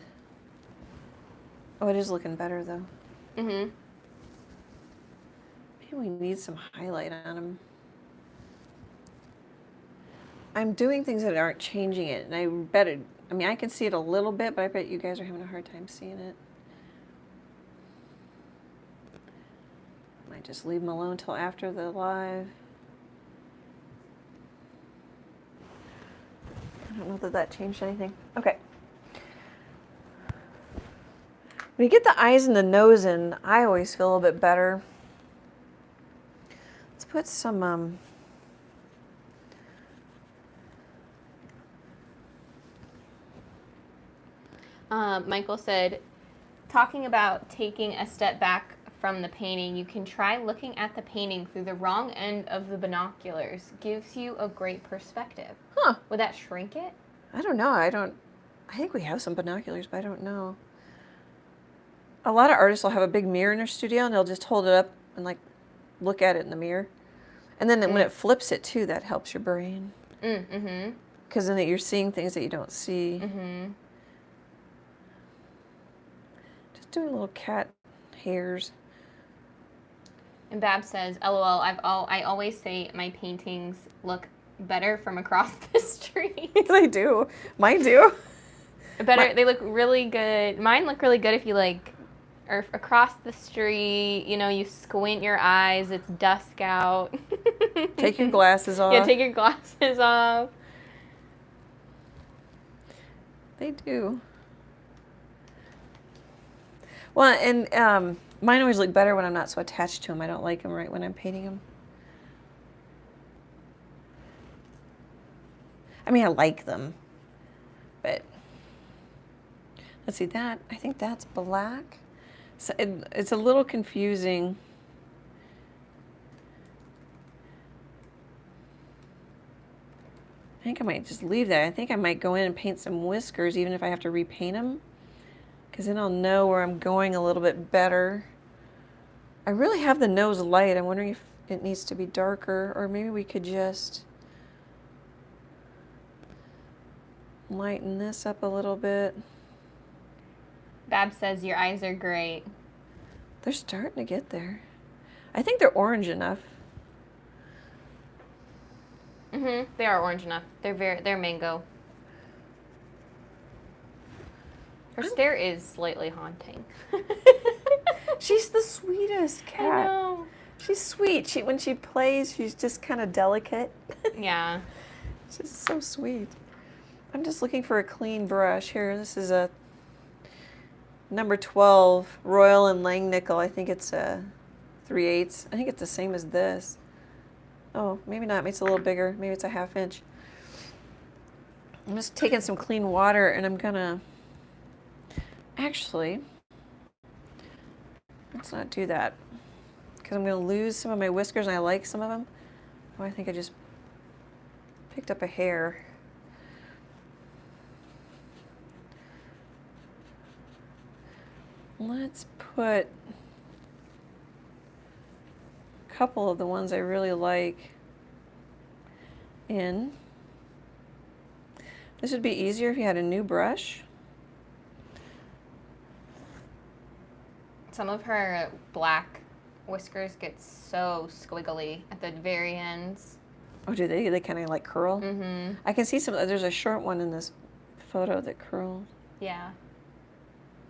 Oh, it is looking better though. Mm-hmm. Maybe we need some highlight on them. I'm doing things that aren't changing it, and I bet it, I mean, I can see it a little bit, but I bet you guys are having a hard time seeing it. Might just leave them alone till after the live. I don't know that that changed anything. Okay. When you get the eyes and the nose in, I always feel a little bit better. Let's put some, Michael said, talking about taking a step back from the painting, you can try looking at the painting through the wrong end of the binoculars. Gives you a great perspective. huh. Would that shrink it? I don't know. I think we have some binoculars, but I don't know. A lot of artists will have a big mirror in their studio and they'll just hold it up and like look at it in the mirror. And then when it flips it too, that helps your brain. Mm-hmm. Because then you're seeing things that you don't see. Mm-hmm. Just doing little cat hairs. And Bab says, LOL, I always say my paintings look better from across the street. They do. Mine do. They look really good. Mine look really good if you like are across the street, you know, you squint your eyes, it's dusk out. Take your glasses off. Yeah, take your glasses off. They do. Well, and mine always look better when I'm not so attached to them. I don't like them right when I'm painting them. I mean, I like them, but let's see that. I think that's black. So it's a little confusing. I think I might just leave that. I think I might go in and paint some whiskers, even if I have to repaint them, because then I'll know where I'm going a little bit better. I really have the nose light. I'm wondering if it needs to be darker, or maybe we could just lighten this up a little bit. Bab says your eyes are great. They're starting to get there. I think they're orange enough. Mm-hmm. They are orange enough. They're mango. Her stare is slightly haunting. She's the sweetest cat. I know. She's sweet. When she plays, she's just kind of delicate. Yeah. She's so sweet. I'm just looking for a clean brush here. This is a number 12 Royal and Langnickel. I think it's a 3/8. I think it's the same as this. Oh, maybe not. Maybe it's a little bigger. Maybe it's a 1/2 inch. I'm just taking some clean water and I'm gonna, actually, let's not do that. Because I'm gonna lose some of my whiskers and I like some of them. Oh, I think I just picked up a hair. Let's put a couple of the ones I really like in. This would be easier if you had a new brush. Some of her black whiskers get so squiggly at the very ends. Oh, do they? They kind of like curl? Mm-hmm. I can see some, there's a short one in this photo that curls. Yeah.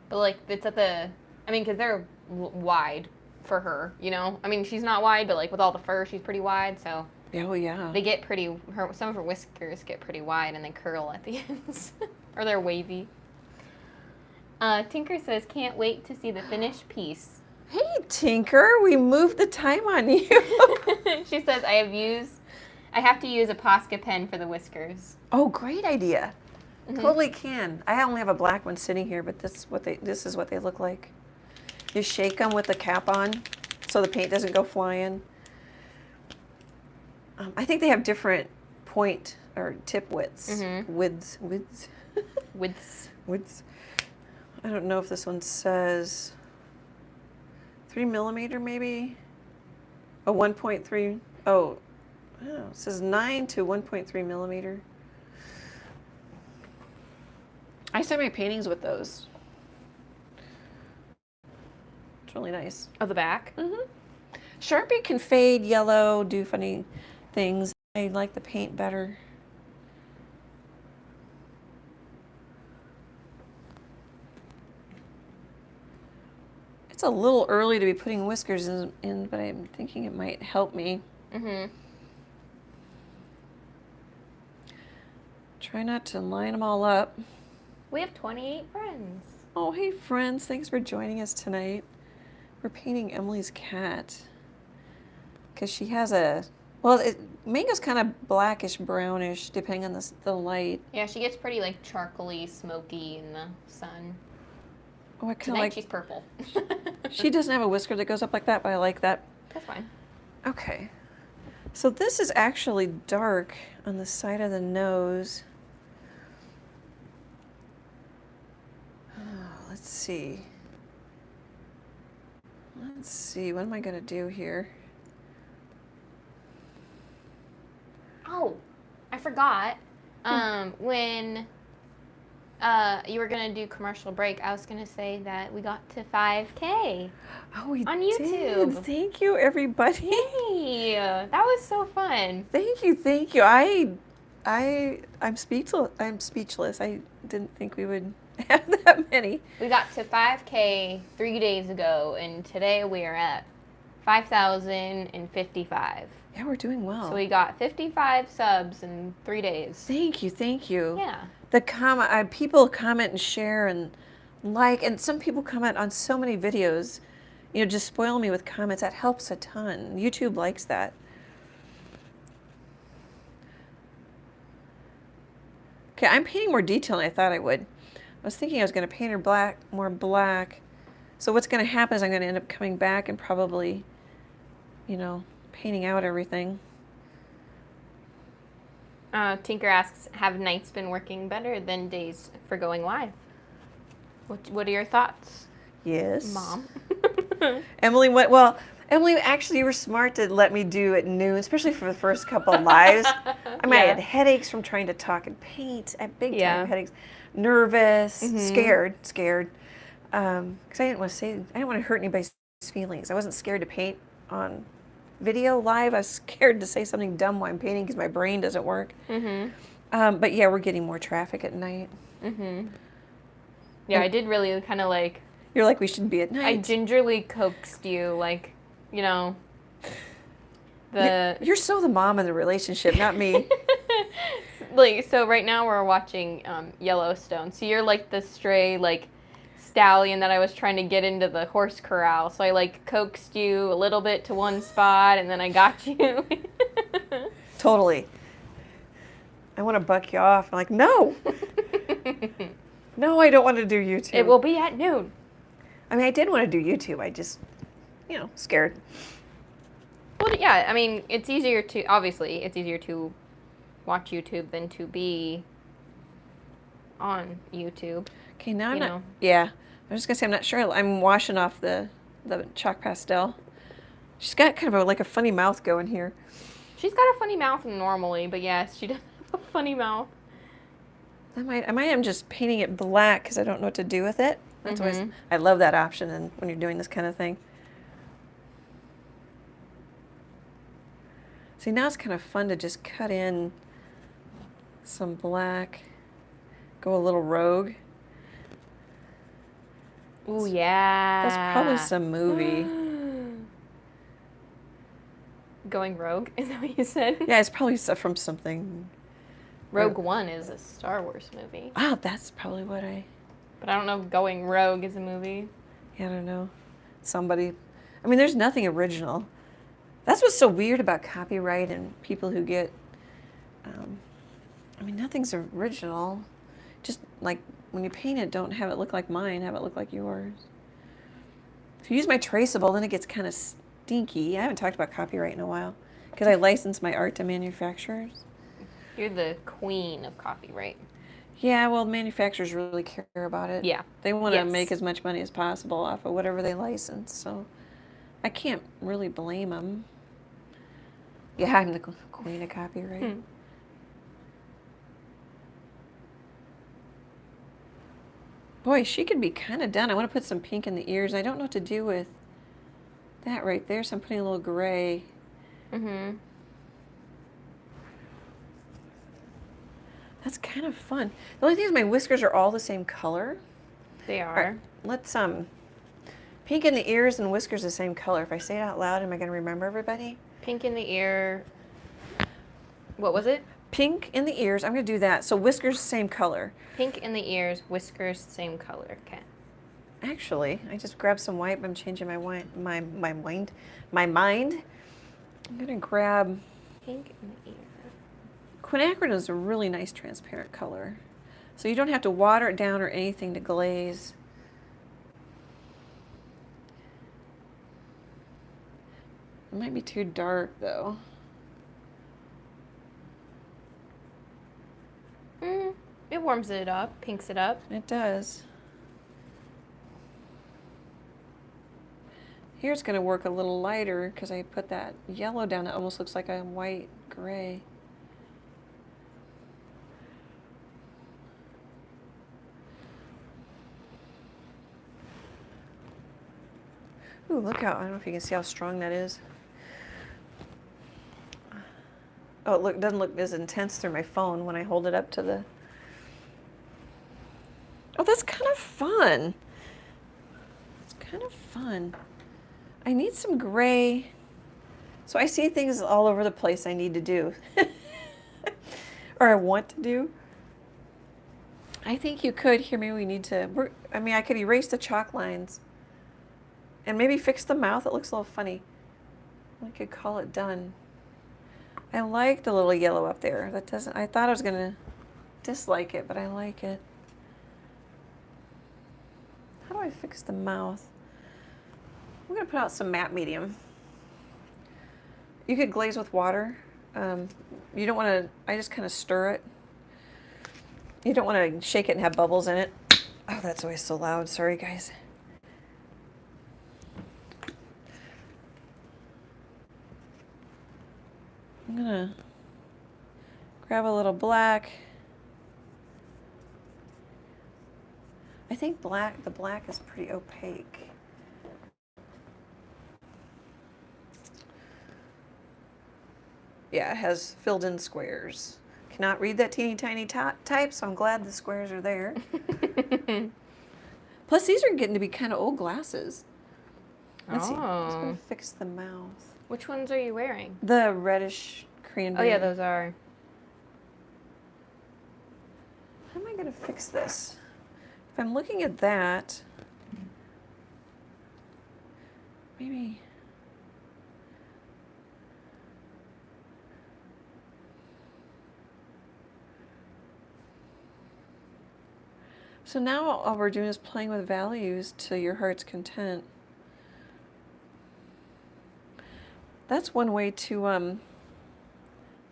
But, like, it's at the, I mean, because they're wide for her, you know? I mean, she's not wide, but, like, with all the fur, she's pretty wide, so. Oh, yeah. They get pretty, some of her whiskers get pretty wide and they curl at the ends. Or they're wavy. Tinker says, can't wait to see the finished piece. Hey, Tinker, we moved the time on you. She says, I have to use a Posca pen for the whiskers. Oh, great idea. Mm-hmm. Totally can. I only have a black one sitting here, but this is what they look like. You shake them with the cap on so the paint doesn't go flying. I think they have different point or tip widths. Mm-hmm. Widths. Widths. I don't know if this one says 3mm maybe. Oh, 1.3. Oh, it says 9 to 1.3 millimeter. I send my paintings with those. It's really nice. Oh, the back? Mm-hmm. Sharpie can fade yellow, do funny things. I like the paint better. It's a little early to be putting whiskers in, but I'm thinking it might help me. Mm-hmm. Try not to line them all up. We have 28 friends. Oh, hey friends, thanks for joining us tonight. We're painting Emily's cat. Because she has Mango's kind of blackish, brownish, depending on the light. Yeah, she gets pretty, like, charcoaly, smoky in the sun. Oh, I kind of Tonight like. she's purple. She doesn't have a whisker that goes up like that, but I like that. That's fine. Okay. So this is actually dark on the side of the nose. Let's see. What am I going to do here? Oh, I forgot. When you were going to do commercial break, I was going to say that we got to 5K. Oh, we on did. YouTube. Thank you, everybody. Yay! That was so fun. Thank you. I'm speechless. I didn't think we would have that many. We got to 5K 3 days ago, and today we are at 5,055. Yeah, we're doing well. So we got 55 subs in 3 days. Thank you. Yeah. The people comment and share and like, and some people comment on so many videos. You know, just spoil me with comments. That helps a ton. YouTube likes that. Okay, I'm painting more detail than I thought I would. I was thinking I was going to paint her more black. So what's going to happen is I'm going to end up coming back and probably, painting out everything. Tinker asks, have nights been working better than days for going live? What are your thoughts? Yes. Mom? Emily, actually, you were smart to let me do at noon, especially for the first couple of lives. I mean, I had headaches from trying to talk and paint. I had big time headaches. Nervous, scared. Because I didn't want to hurt anybody's feelings. I wasn't scared to paint on video live. I was scared to say something dumb while I'm painting because my brain doesn't work. But yeah, we're getting more traffic at night. Yeah, I did really kind of like. You're like, we should be at night. I gingerly coaxed you, like, You're so the mom in the relationship, not me. Like, so right now we're watching Yellowstone. So you're like the stray, like, stallion that I was trying to get into the horse corral. So I, like, coaxed you a little bit to one spot, and then I got you. Totally. I want to buck you off. I'm like, no. No, I don't want to do YouTube. It will be at noon. I mean, I did want to do YouTube. I just, scared. Well, yeah, I mean, it's easier to watch YouTube than to be on YouTube. Okay, now I'm not. Yeah, I'm just gonna say I'm not sure. I'm washing off the chalk pastel. She's got kind of like a funny mouth going here. She's got a funny mouth normally, but yes, she does have a funny mouth. I might am just painting it black because I don't know what to do with it. That's always, Mhm. I love that option and when you're doing this kind of thing. See, now it's kind of fun to just cut in some black, go a little rogue. Ooh, yeah. That's probably some movie. Going rogue, is that what you said? Yeah, it's probably stuff from something. Rogue One is a Star Wars movie. Oh, that's probably what But I don't know if Going Rogue is a movie. Yeah, I don't know. Somebody. I mean, there's nothing original. That's what's so weird about copyright and people who get. I mean, nothing's original. Just like when you paint it, don't have it look like mine. Have it look like yours. If you use my Traceable, then it gets kind of stinky. I haven't talked about copyright in a while because I license my art to manufacturers. You're the queen of copyright. Yeah, well, manufacturers really care about it. Yeah. They want to Yes. make as much money as possible off of whatever they license, so I can't really blame them. Yeah, I'm the queen of copyright. Boy, she could be kind of done. I want to put some pink in the ears. I don't know what to do with that right there, so I'm putting a little gray. Mm-hmm. That's kind of fun. The only thing is my whiskers are all the same color. They are. All right, let's pink in the ears and whiskers the same color. If I say it out loud, am I going to remember everybody? Pink in the ear. What was it? Pink in the ears. I'm going to do that. So whiskers same color. Pink in the ears, whiskers same color. Okay. Actually, I just grabbed some white, but I'm changing my mind. I'm going to grab Pink in the ear. quinacridone is a really nice transparent color. So you don't have to water it down or anything to glaze. It might be too dark though. It warms it up, pinks it up. It does. Here it's going to work a little lighter because I put that yellow down that almost looks like a white gray. Ooh, look how, I don't know if you can see how strong that is. Oh, it doesn't look as intense through my phone when I hold it up to the... Oh, that's kind of fun. It's kind of fun. I need some gray. So I see things all over the place I need to do. Or I want to do. I think you could, here maybe we need to, I could erase the chalk lines. And maybe fix the mouth. It looks a little funny. I could call it done. I like the little yellow up there. That doesn't, I thought I was going to dislike it, but I like it. How do I fix the mouth? I'm going to put out some matte medium. You could glaze with water. You don't want to, I just kind of stir it. You don't want to shake it and have bubbles in it. Oh, that's always so loud. Sorry, guys. I'm gonna grab a little black. I think the black is pretty opaque. Yeah, it has filled in squares. Cannot read that teeny tiny type, so I'm glad the squares are there. Plus, these are getting to be kind of old glasses. Let's see. I'm just gonna fix the mouth. Which ones are you wearing? The reddish cranberry. Oh yeah, those are. How am I going to fix this? If I'm looking at that, maybe. So now all we're doing is playing with values to your heart's content. That's one way to, does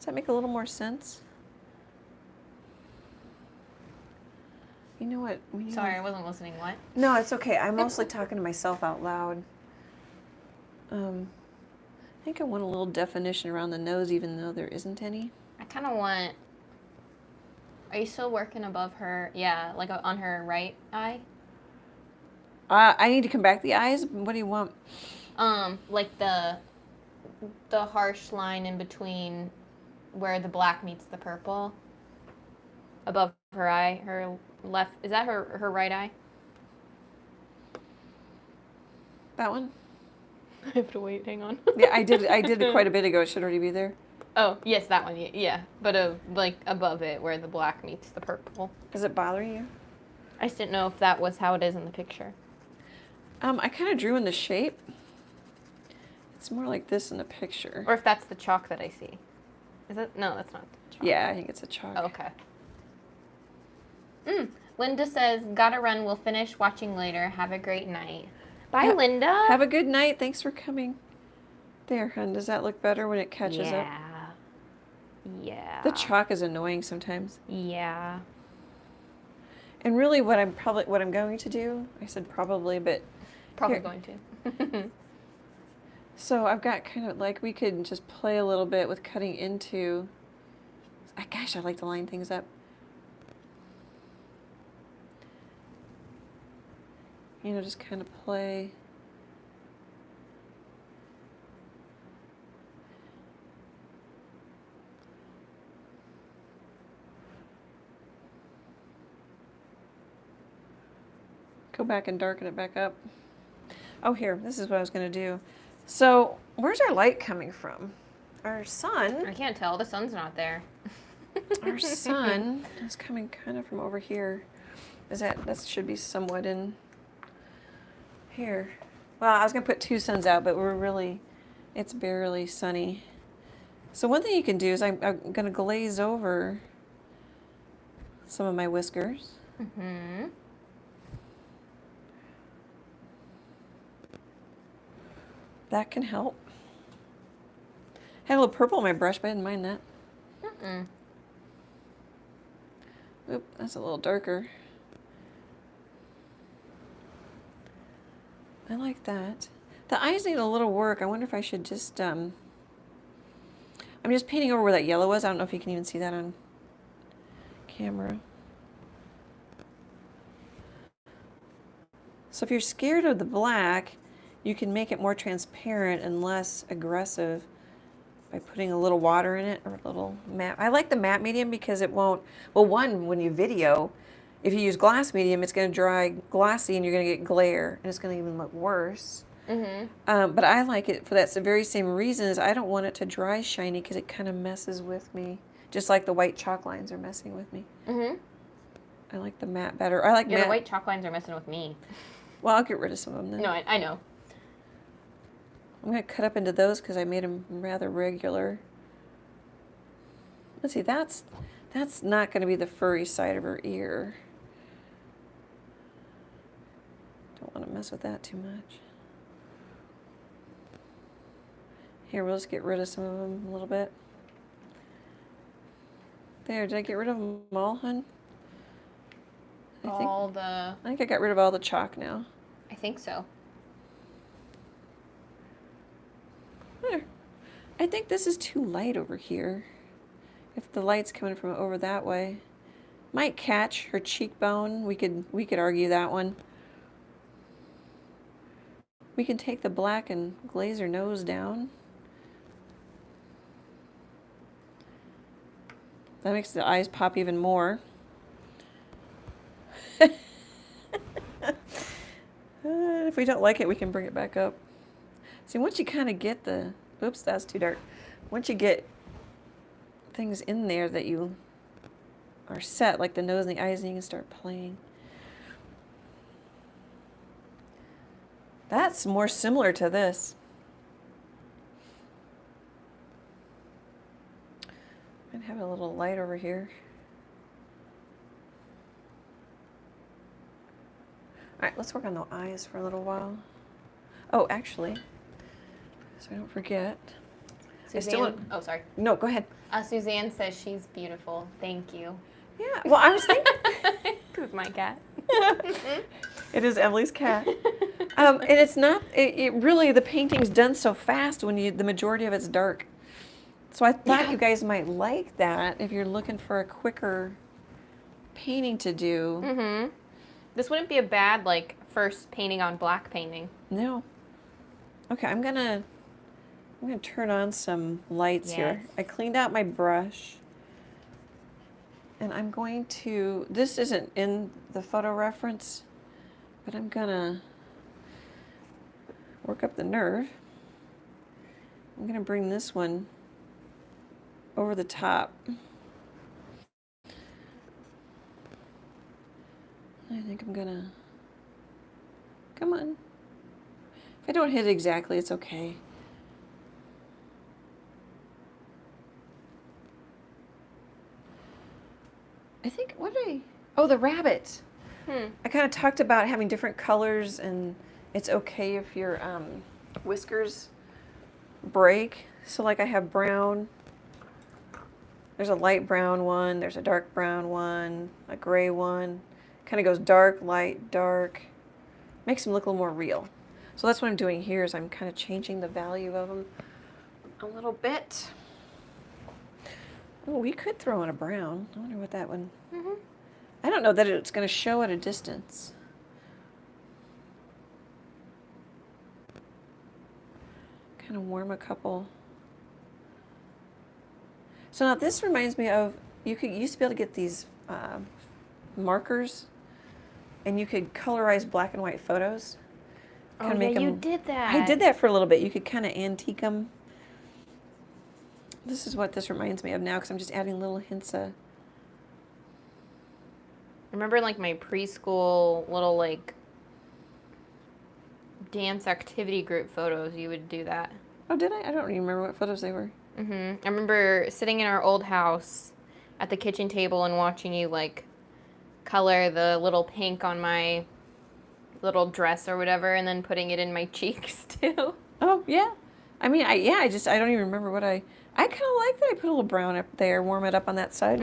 that make a little more sense? You know what? Sorry, I wasn't listening. What? No, it's okay. I'm mostly talking to myself out loud. I think I want a little definition around the nose, even though there isn't any. I kind of want. Are you still working above her? Yeah, like on her right eye. I need to come back the eyes. What do you want? Like the harsh line in between where the black meets the purple. Above her eye, her left. Is that her right eye? That one? I have to wait. Hang on. Yeah, I did it quite a bit ago. It should already be there. Oh, yes, that one. Yeah, but like above it where the black meets the purple. Does it bother you? I just didn't know if that was how it is in the picture. I kind of drew in the shape. It's more like this in the picture. Or if that's the chalk that I see. Is it? No, that's not the chalk. Yeah, I think it's a chalk. Oh, okay. Linda says, gotta run. We'll finish watching later. Have a great night. Bye, Linda. Have a good night. Thanks for coming. There, hun. Does that look better when it catches up? Yeah. The chalk is annoying sometimes. Yeah. And really what I'm going to do, I said probably, but Probably here. going to. So I've got kind of like, we could just play a little bit with cutting into, gosh, I like to line things up. You know, just kind of play. Go back and darken it back up. Oh, here, this is what I was going to do. So, where's our light coming from? Our sun. I can't tell. The sun's not there. Our sun is coming kind of from over here. That should be somewhat in here. Well, I was going to put two suns out, but it's barely sunny. So one thing you can do is I'm going to glaze over some of my whiskers. Mm-hmm. That can help. Had a little purple on my brush, but I didn't mind that. Mm-mm. Oop, that's a little darker. I like that. The eyes need a little work. I wonder if I should just, I'm just painting over where that yellow was. I don't know if you can even see that on camera. So if you're scared of the black, you can make it more transparent and less aggressive by putting a little water in it or a little matte. I like the matte medium because it won't, well, one, when you video, if you use glass medium, it's going to dry glossy and you're going to get glare and it's going to even look worse. Mm-hmm. But I like it for that very same reason is I don't want it to dry shiny because it kind of messes with me. Just like the white chalk lines are messing with me. Mm-hmm. I like the matte better. I like matte. The white chalk lines are messing with me. Well, I'll get rid of some of them then. No, I know. I'm going to cut up into those because I made them rather regular. Let's see, that's not going to be the furry side of her ear. Don't want to mess with that too much. Here, we'll just get rid of some of them a little bit. There, did I get rid of them all, hun? I think I got rid of all the chalk now. I think so. There. I think this is too light over here. If the light's coming from over that way. Might catch her cheekbone. We could argue that one. We can take the black and glaze her nose down. That makes the eyes pop even more. If we don't like it, we can bring it back up. See, once you kind of get the, oops, that's too dark. Once you get things in there that you are set, like the nose and the eyes, and you can start playing. That's more similar to this. I'd have a little light over here. let's work on the eyes for a little while. Oh, actually, so I don't forget. Suzanne, oh, sorry. No, go ahead. Suzanne says she's beautiful. Thank you. Yeah, well, I was thinking. It's my cat. It is Emily's cat. And it's not, it really, the painting's done so fast when the majority of it's dark. So I thought you guys might like that if you're looking for a quicker painting to do. Mm-hmm. This wouldn't be a bad, like, first painting on black painting. No. Okay, I'm gonna turn on some lights here. I cleaned out my brush. And I'm going to, this isn't in the photo reference, but I'm gonna work up the nerve. I'm gonna bring this one over the top. I think I'm gonna, come on. If I don't hit it exactly, it's okay. I think, oh, the rabbit. I kind of talked about having different colors, and it's okay if your whiskers break. So like I have brown, there's a light brown one, there's a dark brown one, a gray one. Kind of goes dark, light, dark. Makes them look a little more real. So that's what I'm doing here is I'm kind of changing the value of them a little bit. Oh, we could throw in a brown. I wonder what that one. I don't know that it's going to show at a distance. Kind of warm a couple. So now this reminds me of, you used to be able to get these markers, and you could colorize black and white photos. Oh, yeah, you did that. I did that for a little bit. You could kind of antique them. This is what this reminds me of now, because I'm just adding little hints of. I remember in like my preschool little like dance activity group photos, you would do that. Oh, did I? I don't even remember what photos they were. I remember sitting in our old house at the kitchen table and watching you like color the little pink on my little dress or whatever, and then putting it in my cheeks too. Oh yeah, I mean, I don't even remember what I kind of like that I put a little brown up there, warm it up on that side.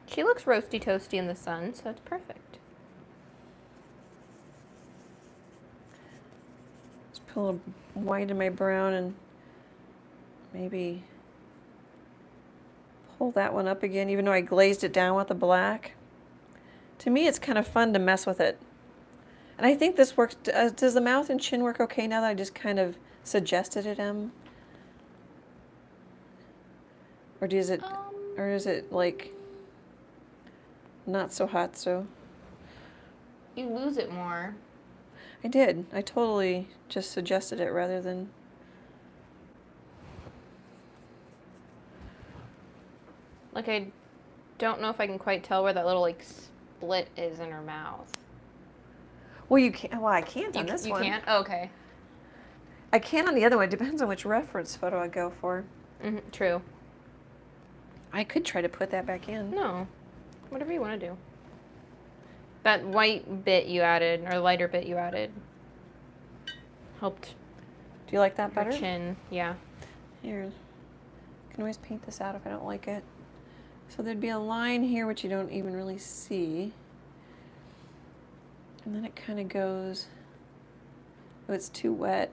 She looks roasty toasty in the sun, so it's perfect. Just put a little white in my brown and maybe pull that one up again, even though I glazed it down with the black. To me, it's kind of fun to mess with it. And I think this works. Does the mouth and chin work okay now that I just kind of suggested it, Em? Or is it like not so hot, so? You lose it more. I did. I totally just suggested it rather than. Like, I don't know if I can quite tell where that little like split is in her mouth. Well, you can't. Well, I can't on this one. You can't? Oh, okay. I can on the other one. It depends on which reference photo I go for. True. I could try to put that back in. No. Whatever you want to do. That white bit you added, or lighter bit you added, helped. Do you like that her better? Chin, yeah. Here. I can always paint this out if I don't like it. So there'd be a line here which you don't even really see. And then it kind of goes. Oh, it's too wet.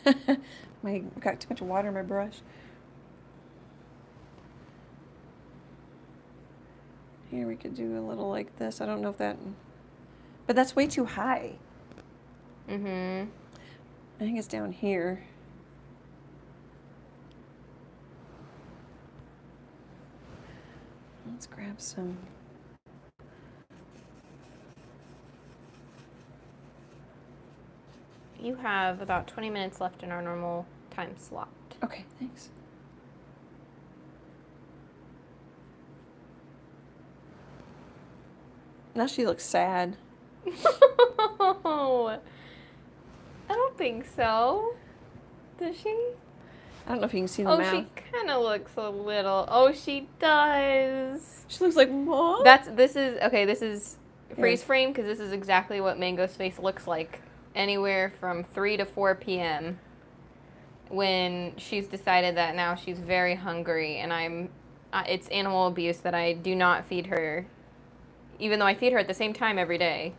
Got too much water in my brush. Here we could do a little like this. I don't know if that, but that's way too high. I think it's down here. Let's grab some. You have about 20 minutes left in our normal time slot. Okay, thanks. Now she looks sad. I don't think so. Does she? I don't know if you can see the Oh, mouth. she kind of looks a little. Oh, she does. She looks like Mom. This is freeze frame because this is exactly what Mango's face looks like anywhere from 3 to 4 p.m. when she's decided that now she's very hungry, and it's animal abuse that I do not feed her, even though I feed her at the same time every day.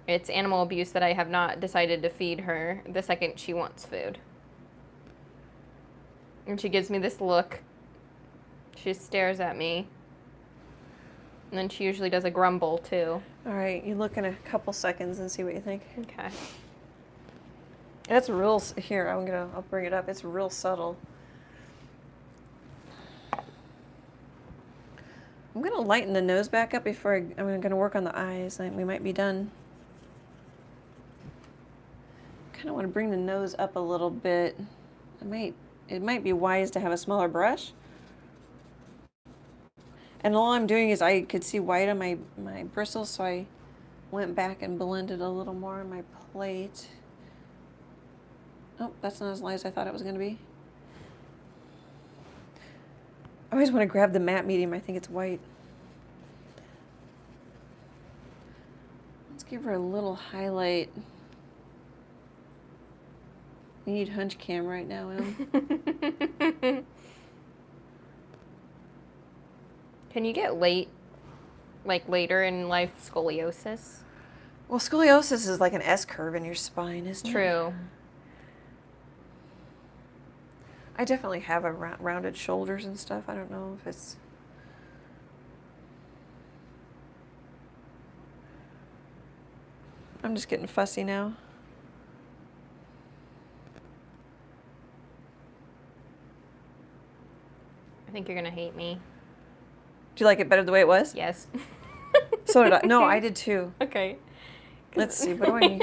It's animal abuse that I have not decided to feed her the second she wants food. And she gives me this look. She stares at me. And then she usually does a grumble, too. All right, you look in a couple seconds and see what you think. Okay. That's real. Here, I'll bring it up. It's real subtle. I'm gonna lighten the nose back up before I'm gonna work on the eyes. We might be done. Kind of want to bring the nose up a little bit. It might be wise to have a smaller brush. And all I'm doing is I could see white on my bristles, so I went back and blended a little more on my plate. Oh, that's not as light as I thought it was going to be. I always want to grab the matte medium. I think it's white. Let's give her a little highlight. We need hunch cam right now, Em. Can you get later in life scoliosis? Well, scoliosis is like an S curve in your spine, isn't it? True. I definitely have a rounded shoulders and stuff. I don't know if it's... I'm just getting fussy now. I think you're going to hate me. Do you like it better the way it was? Yes. So did I. No, I did too. Okay. Let's see. What do I need?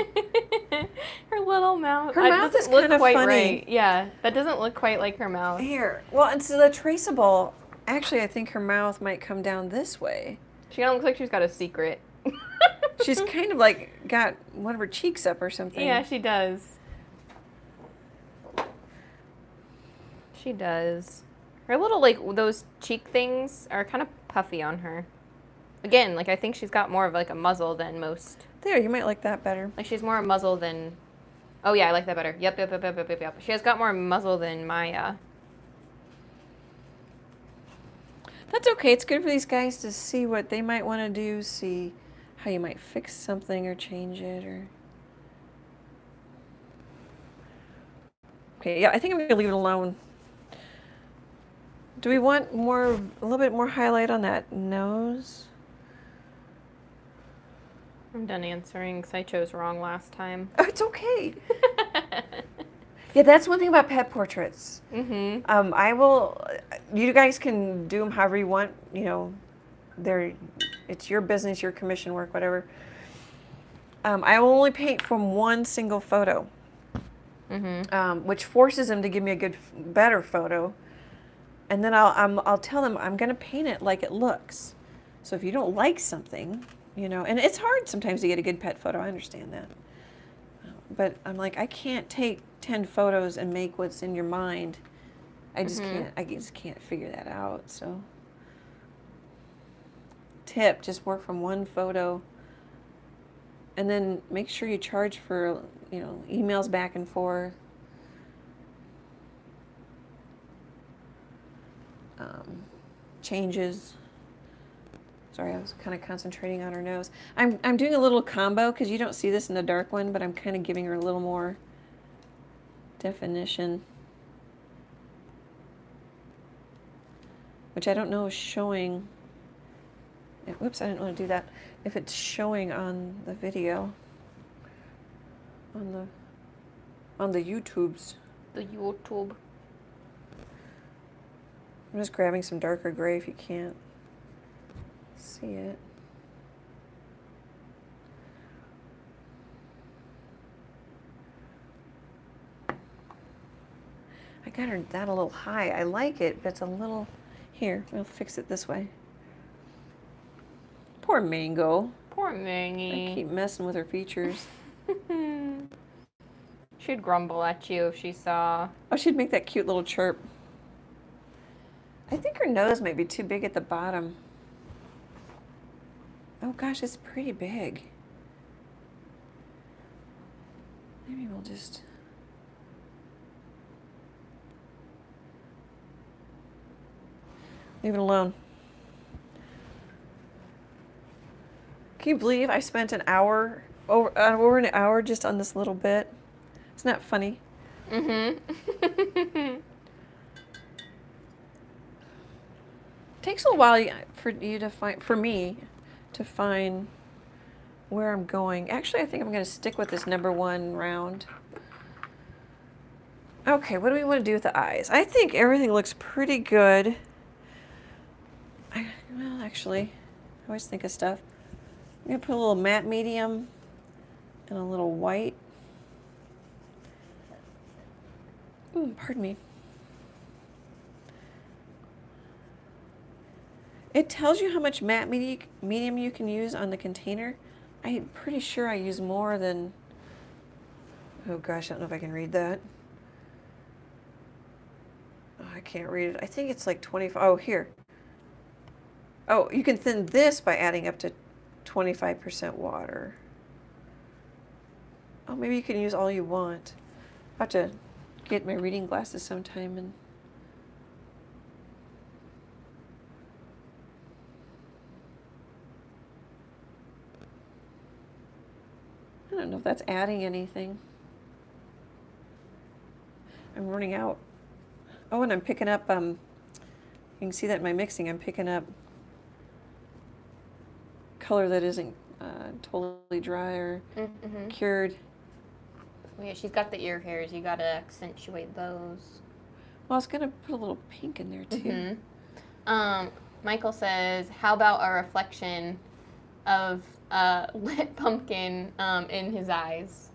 Her little mouth. Her mouth is look kind of quite funny. right. Yeah, that doesn't look quite like her mouth. Here. Well, and so the traceable, actually, I think her mouth might come down this way. She kind of looks like she's got a secret. She's kind of like got one of her cheeks up or something. Yeah, she does. She does. Her little, like, those cheek things are kind of puffy on her. Again, like, I think she's got more of, like, a muzzle than most. There, you might like that better. Like, she's more a muzzle than... Oh, yeah, I like that better. Yep. She has got more muzzle than Maya. That's okay. It's good for these guys to see what they might want to do, see how you might fix something or change it, or... Okay, yeah, I think I'm going to leave it alone. Do we want a little bit more highlight on that nose? I'm done answering because I chose wrong last time. Oh, it's okay. Yeah, that's one thing about pet portraits. Mm-hmm. You guys can do them however you want. You know, it's your business, your commission work, whatever. I will only paint from one single photo, which forces them to give me a better photo. And then I'll tell them I'm going to paint it like it looks. So if you don't like something, you know, and it's hard sometimes to get a good pet photo. I understand that. But I'm like, I can't take 10 photos and make what's in your mind. I just can't. I just can't figure that out. So, tip: just work from one photo, and then make sure you charge for, you know, emails back and forth. Changes. Sorry, I was kind of concentrating on her nose. I'm doing a little combo because you don't see this in the dark one, but I'm kind of giving her a little more definition, which I don't know is showing. Whoops, I didn't want to do that. If it's showing on the video, on the YouTubes. The YouTube. I'm just grabbing some darker gray if you can't see it. I got her that a little high. I like it, but it's a little... Here, we'll fix it this way. Poor Mango. Poor Mangy. I keep messing with her features. She'd grumble at you if she saw. Oh, she'd make that cute little chirp. I think her nose might be too big at the bottom. Oh gosh, it's pretty big. Maybe we'll just... leave it alone. Can you believe I spent an hour, over an hour just on this little bit? Isn't that funny? Mm-hmm. Takes a while for you to find, for me, to find where I'm going. Actually, I think I'm going to stick with this number 1 round. Okay, what do we want to do with the eyes? I think everything looks pretty good. Well, actually, I always think of stuff. I'm going to put a little matte medium and a little white. Pardon me. It tells you how much matte medium you can use on the container. I'm pretty sure I use more than... oh gosh, I don't know if I can read that. Oh, I can't read it. I think it's like 25. Oh, here. Oh, you can thin this by adding up to 25% water. Oh, maybe you can use all you want. I'll have to get my reading glasses sometime and... I don't know if that's adding anything. I'm running out. Oh, and I'm picking up, you can see that in my mixing, I'm picking up color that isn't totally dry or cured. Oh, yeah, she's got the ear hairs. You gotta accentuate those. Well, I was gonna put a little pink in there too. Michael says, how about a reflection of lit pumpkin in his eyes?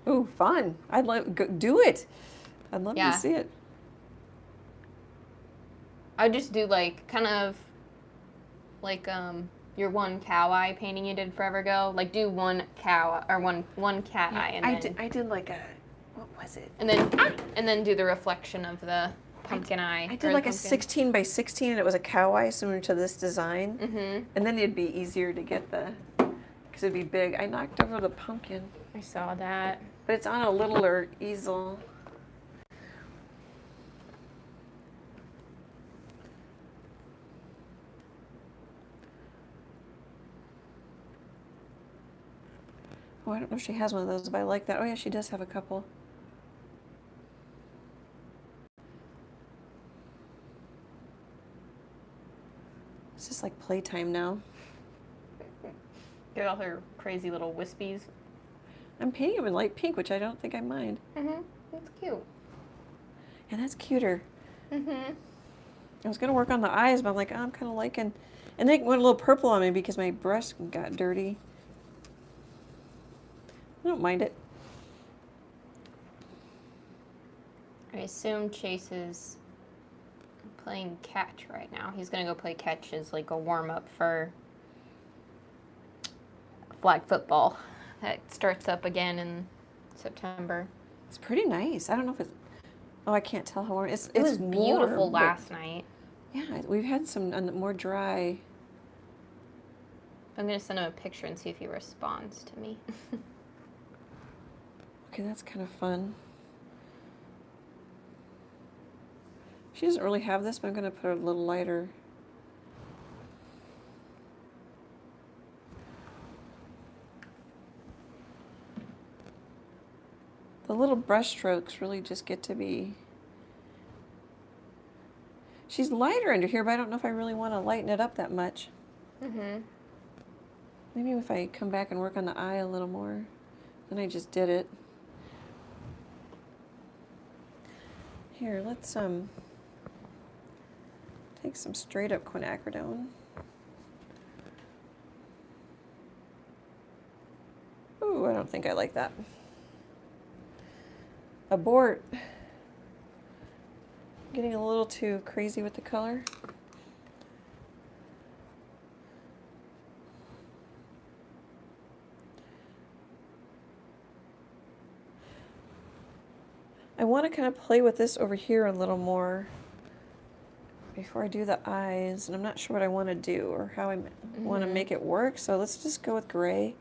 Ooh, fun. I'd love, do it. I'd love Yeah. to see it. I'd just do like, kind of, like, your one cow eye painting you did forever ago. Like, do one cow, or one cat eye, and I did like a, what was it? and then do the reflection of the pumpkin eye. I did like a 16 by 16, and it was a cow eye similar to this design. And then it'd be easier to get the, because it'd be big. I knocked over the pumpkin. I saw that. But it's on a littler easel. Oh, I don't know if she has one of those, but I like that. Oh yeah, she does have a couple. It's just like playtime now. Get all her crazy little wispies. I'm painting them in light pink, which I don't think I mind. That's cute. And that's cuter. I was gonna work on the eyes, but I'm like, oh, I'm kind of liking. And then it went a little purple on me because my brush got dirty. I don't mind it. I assume Chase is playing catch right now. He's gonna go play catch as like a warm up for flag football that starts up again in September. It's pretty nice. I don't know if it's. Oh, I can't tell how warm. It was beautiful warm, last night. Yeah, we've had some more dry. I'm gonna send him a picture and see if he responds to me. Okay, that's kind of fun. She doesn't really have this, but I'm gonna put it a little lighter. The little brush strokes really just get to be... She's lighter under here, but I don't know if I really want to lighten it up that much. Maybe if I come back and work on the eye a little more. Then I just did it. Here, let's take some straight up quinacridone. Ooh, I don't think I like that. Abort. Getting a little too crazy with the color. I want to kind of play with this over here a little more before I do the eyes, and I'm not sure what I want to do or how I want to make it work, so let's just go with gray.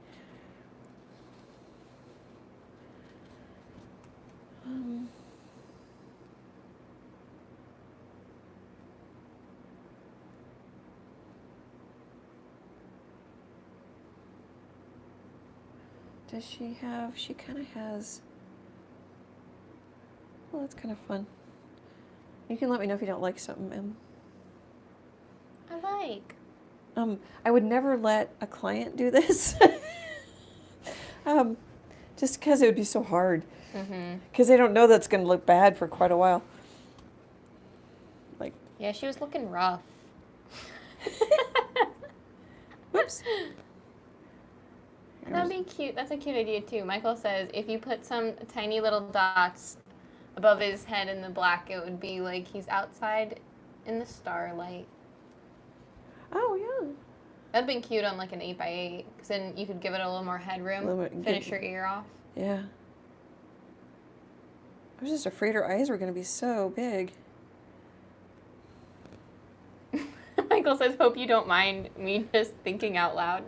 Does she have, she kind of has, well, that's kind of fun. You can let me know if you don't like something, Em. I like. I would never let a client do this. Just because it would be so hard. Because they don't know that's going to look bad for quite a while. Like, Yeah, she was looking rough. whoops. That'd be cute. That's a cute idea too. Michael says if you put some tiny little dots above his head in the black, it would be like he's outside in the starlight. Oh, yeah. That'd been cute on like an 8x8, because then you could give it a little more headroom, finish your ear off. Yeah. I was just afraid her eyes were going to be so big. Michael says, hope you don't mind me just thinking out loud.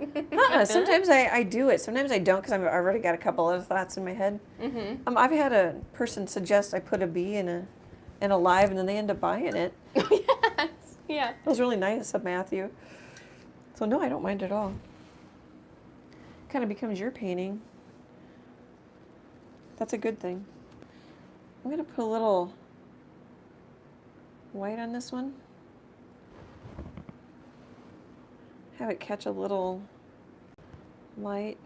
Sometimes I do it. Sometimes I don't because I've already got a couple other thoughts in my head. I've had a person suggest I put a bee in a live, and then they end up buying it. Yes. Yeah. That was really nice of Matthew. So no, I don't mind at all. Kind of becomes your painting. That's a good thing. I'm going to put a little white on this one. Have it catch a little light.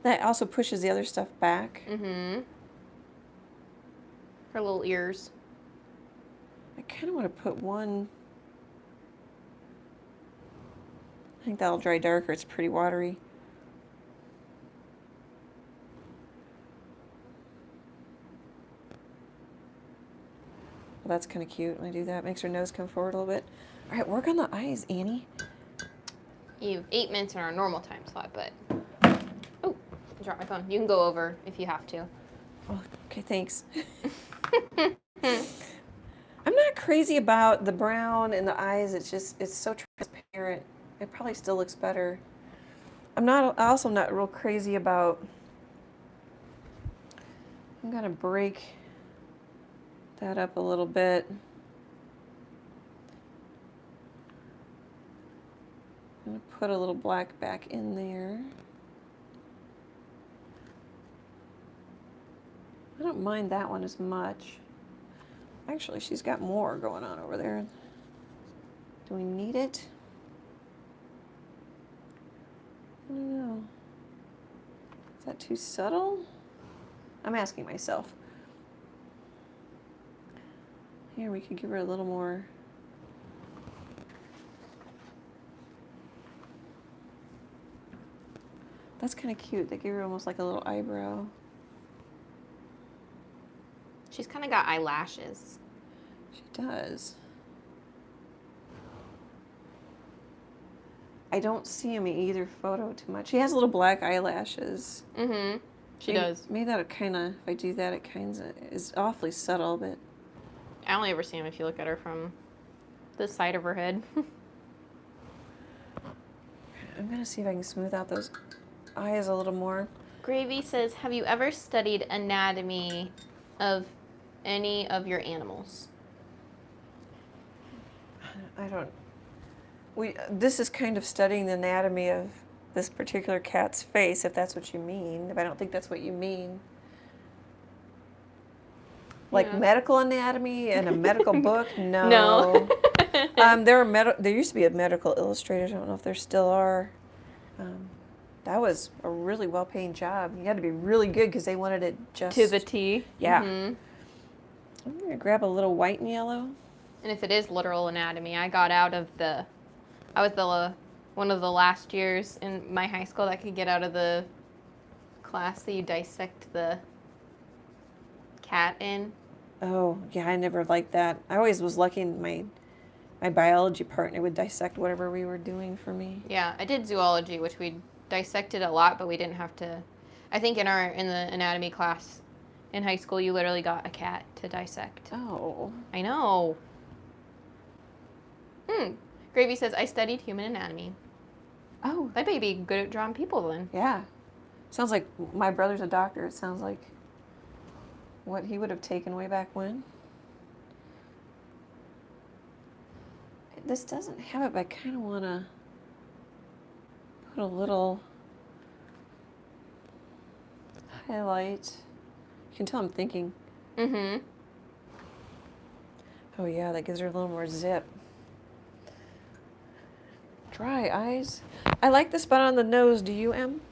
That also pushes the other stuff back. Her little ears. I kind of want to put one. I think that'll dry darker. It's pretty watery. Well, that's kind of cute when I do that. Makes her nose come forward a little bit. All right, work on the eyes, Annie. You have 8 minutes in our normal time slot, but... Oh, I dropped my phone. You can go over if you have to. Oh, okay, thanks. I'm not crazy about the brown in the eyes. It's just, it's so transparent. It probably still looks better. I'm also not real crazy about, I'm going to break that up a little bit. I'm going to put a little black back in there. I don't mind that one as much. Actually, she's got more going on over there. Do we need it? I don't know. Is that too subtle? I'm asking myself. Here, we could give her a little more. That's kind of cute. They gave her almost like a little eyebrow. She's kind of got eyelashes. She does. I don't see him in either photo too much. She has little black eyelashes. She does. Maybe that kind of, if I do that, it kind of is awfully subtle, but. I only ever see him if you look at her from the side of her head. I'm going to see if I can smooth out those eyes a little more. Gravy says, have you ever studied anatomy of any of your animals? I don't. This is kind of studying the anatomy of this particular cat's face, if that's what you mean. If I don't think that's what you mean. Like medical anatomy and a medical book? No. No. There used to be a medical illustrator. I don't know if there still are. That was a really well-paying job. You had to be really good because they wanted it just... To the T. Yeah. I'm going to grab a little white and yellow. And if it is literal anatomy, I got out of the... I was one of the last years in my high school that could get out of the class that you dissect the cat in. Oh, yeah, I never liked that. I always was lucky in my my biology partner would dissect whatever we were doing for me. Yeah, I did zoology, which we dissected a lot, but we didn't have to. I think in the anatomy class in high school, you literally got a cat to dissect. Oh. I know. Gravy says, I studied human anatomy. Oh. That may be good at drawing people then. Yeah. Sounds like my brother's a doctor. It sounds like what he would have taken way back when. This doesn't have it, but I kind of want to put a little highlight. You can tell I'm thinking. Mm-hmm. Oh yeah, that gives her a little more zip. Dry eyes. I like the spot on the nose. Do you, Em?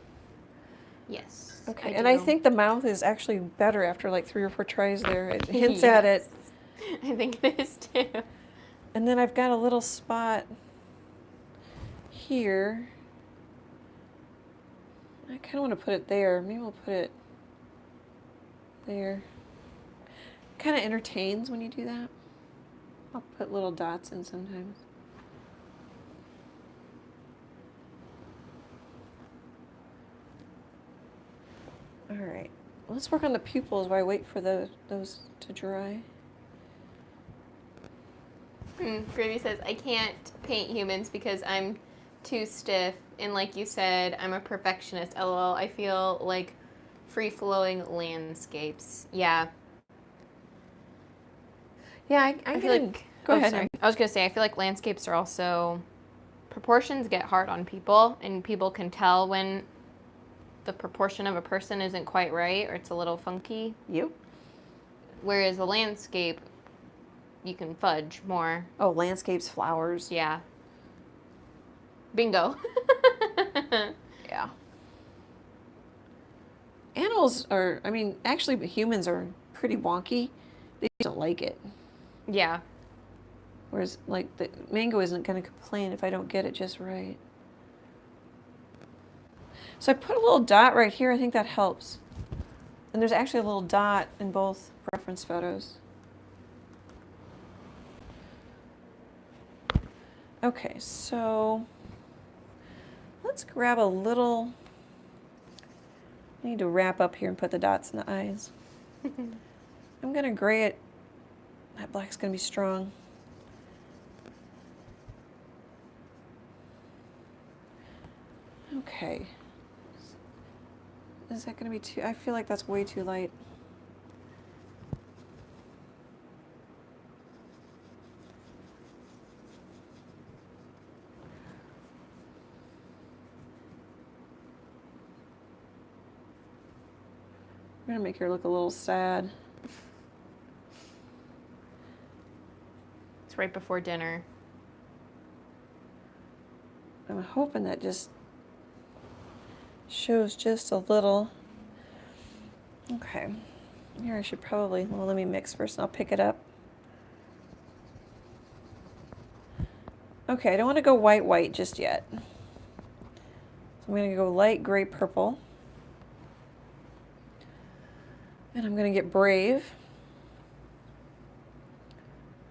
Yes. Okay, and I think the mouth is actually better after like 3 or 4 tries there. It hints at it. I think it is too. And then I've got a little spot here. I kind of want to put it there. Maybe we'll put it there. Kind of entertains when you do that. I'll put little dots in sometimes. All right, let's work on the pupils while I wait for those to dry. Gravy says, I can't paint humans because I'm too stiff. And like you said, I'm a perfectionist. LOL, I feel like free-flowing landscapes. Yeah. Yeah, I feel like... Go ahead. Sorry. I was going to say, I feel like landscapes are also... Proportions get hard on people, and people can tell when the proportion of a person isn't quite right or it's a little funky. Yep. Whereas a landscape, you can fudge more. Oh, landscapes, flowers. Yeah. Bingo. Yeah. Animals are, I mean, actually humans are pretty wonky. They don't like it. Yeah. Whereas, like, the mango isn't going to complain if I don't get it just right. So I put a little dot right here. I think that helps. And there's actually a little dot in both reference photos. Okay, so let's grab a little. I need to wrap up here and put the dots in the eyes. I'm going to gray it. That black's going to be strong. Okay. Is that going to be too... I feel like that's way too light. I'm going to make her look a little sad. It's right before dinner. I'm hoping that just shows just a little. Okay. Here I should probably, well, let me mix first and I'll pick it up. Okay, I don't want to go white just yet. So I'm going to go light gray purple. And I'm going to get brave.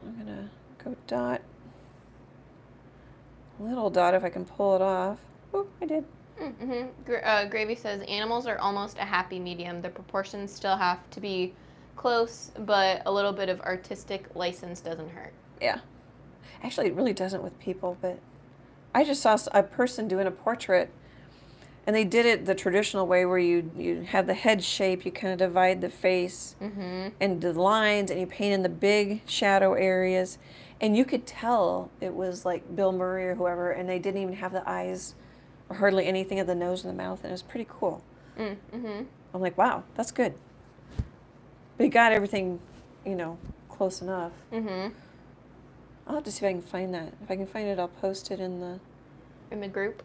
I'm going to go dot. Little dot if I can pull it off. Oh, I did. Gravy says, animals are almost a happy medium. The proportions still have to be close, but a little bit of artistic license doesn't hurt. Yeah. Actually, it really doesn't with people, but I just saw a person doing a portrait, and they did it the traditional way where you have the head shape, you kind of divide the face and the lines, and you paint in the big shadow areas, and you could tell it was like Bill Murray or whoever, and they didn't even have the eyes or hardly anything of the nose and the mouth, and it was pretty cool. I'm like, wow, that's good. But he got everything, you know, close enough. I'll have to see if I can find that. If I can find it, I'll post it in the group.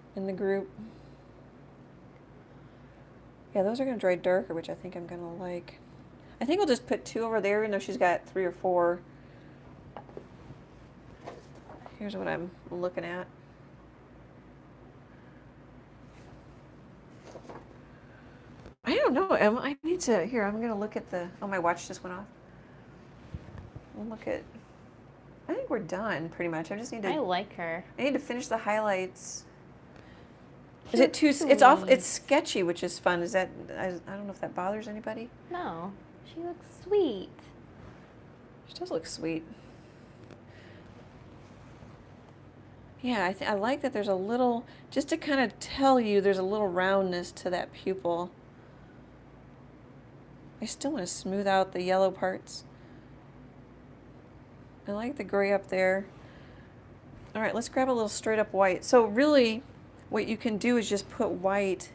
Yeah, those are going to dry darker, which I think I'm going to like. I think we'll just put 2 over there, even though she's got 3 or 4. Here's what I'm looking at. I don't know, Emma. I need to, here, I'm going to look at the, oh, my watch just went off. We'll look at I think we're done pretty much. I just need to. I like her. I need to finish the highlights. She Is it looks too? It's off. sweet. It's sketchy, which is fun. Is that? I don't know if that bothers anybody. No, she looks sweet. She does look sweet. Yeah, I like that there's a little, just to kind of tell you there's a little roundness to that pupil. I still want to smooth out the yellow parts. I like the gray up there. All right, let's grab a little straight up white. So really, what you can do is just put white.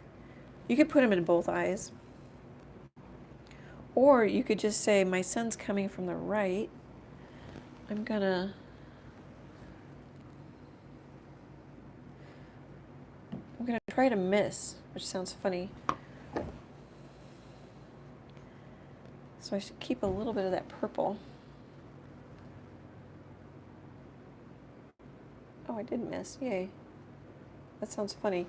You could put them in both eyes. Or you could just say, my sun's coming from the right. I'm gonna try to miss, which sounds funny. So I should keep a little bit of that purple. Oh, I did miss, yay. That sounds funny.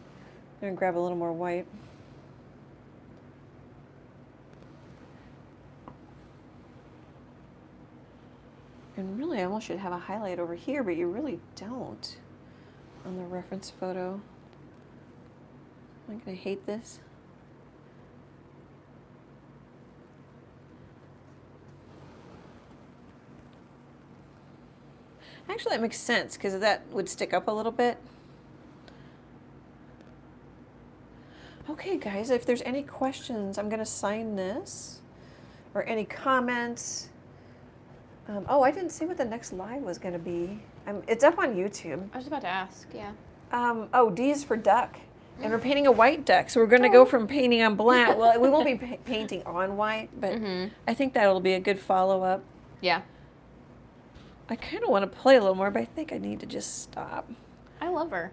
I'm gonna grab a little more white. And really, I almost should have a highlight over here, but you really don't on the reference photo. I'm gonna hate this. Actually, that makes sense because that would stick up a little bit. Okay, guys, if there's any questions, I'm gonna sign this, or any comments. Oh, I didn't see what the next live was gonna be. It's up on YouTube. I was about to ask, yeah. Oh, D is for duck. And we're painting a white duck, so we're going to go from painting on black. Well, we won't be painting on white, but I think that'll be a good follow-up. Yeah. I kind of want to play a little more, but I think I need to just stop. I love her.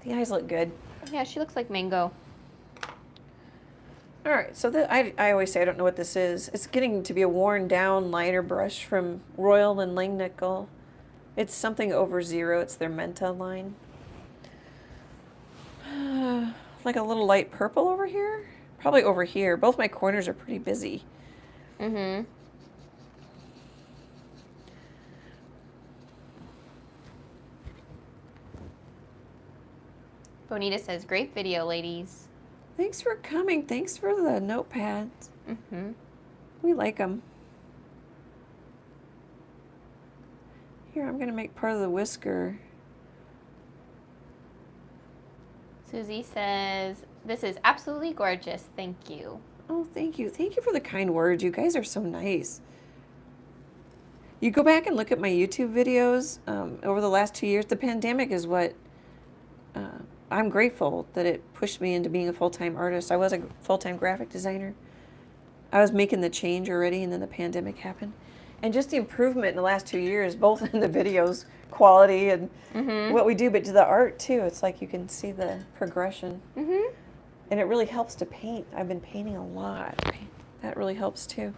The eyes look good. Yeah, she looks like mango. All right, so I always say I don't know what this is. It's getting to be a worn-down liner brush from Royal and Langnickel. It's something over 0. It's their Menta line. Like a little light purple over here? Probably over here. Both my corners are pretty busy. Mm-hmm. Bonita says, great video, ladies. Thanks for coming. Thanks for the notepads. Mm-hmm. We like them. Here, I'm going to make part of the whisker. Susie says, this is absolutely gorgeous. Thank you. Oh, thank you. Thank you for the kind words. You guys are so nice. You go back and look at my YouTube videos over the last 2 years. The pandemic is what I'm grateful that it pushed me into being a full-time artist. I was a full-time graphic designer. I was making the change already, and then the pandemic happened. And just the improvement in the last 2 years, both in the videos quality and what we do, but to the art too. It's like you can see the progression. And it really helps to paint. I've been painting a lot. That really helps too.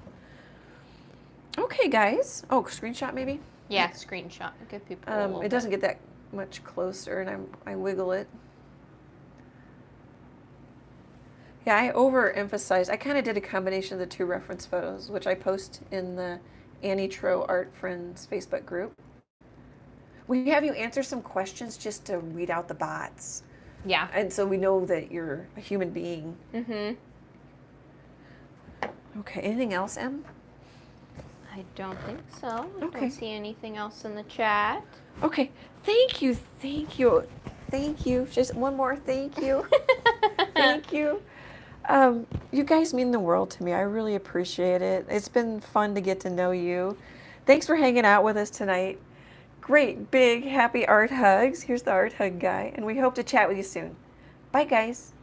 Okay, guys. Oh, screenshot maybe? Yeah, screenshot. Give people a little it doesn't get that much closer, and I wiggle it. Yeah, I overemphasized. I kind of did a combination of the 2 reference photos, which I post in the Leslee Troe Art Friends Facebook group. We have you answer some questions just to weed out the bots. Yeah. And so we know that you're a human being. Okay, anything else, Em? I don't think so. I Okay. don't see anything else in the chat. Okay, thank you, thank you, thank you. Just one more thank you. Thank you. You guys mean the world to me. I really appreciate it. It's been fun to get to know you. Thanks for hanging out with us tonight. Great, big, happy art hugs. Here's the art hug guy, and we hope to chat with you soon. Bye, guys.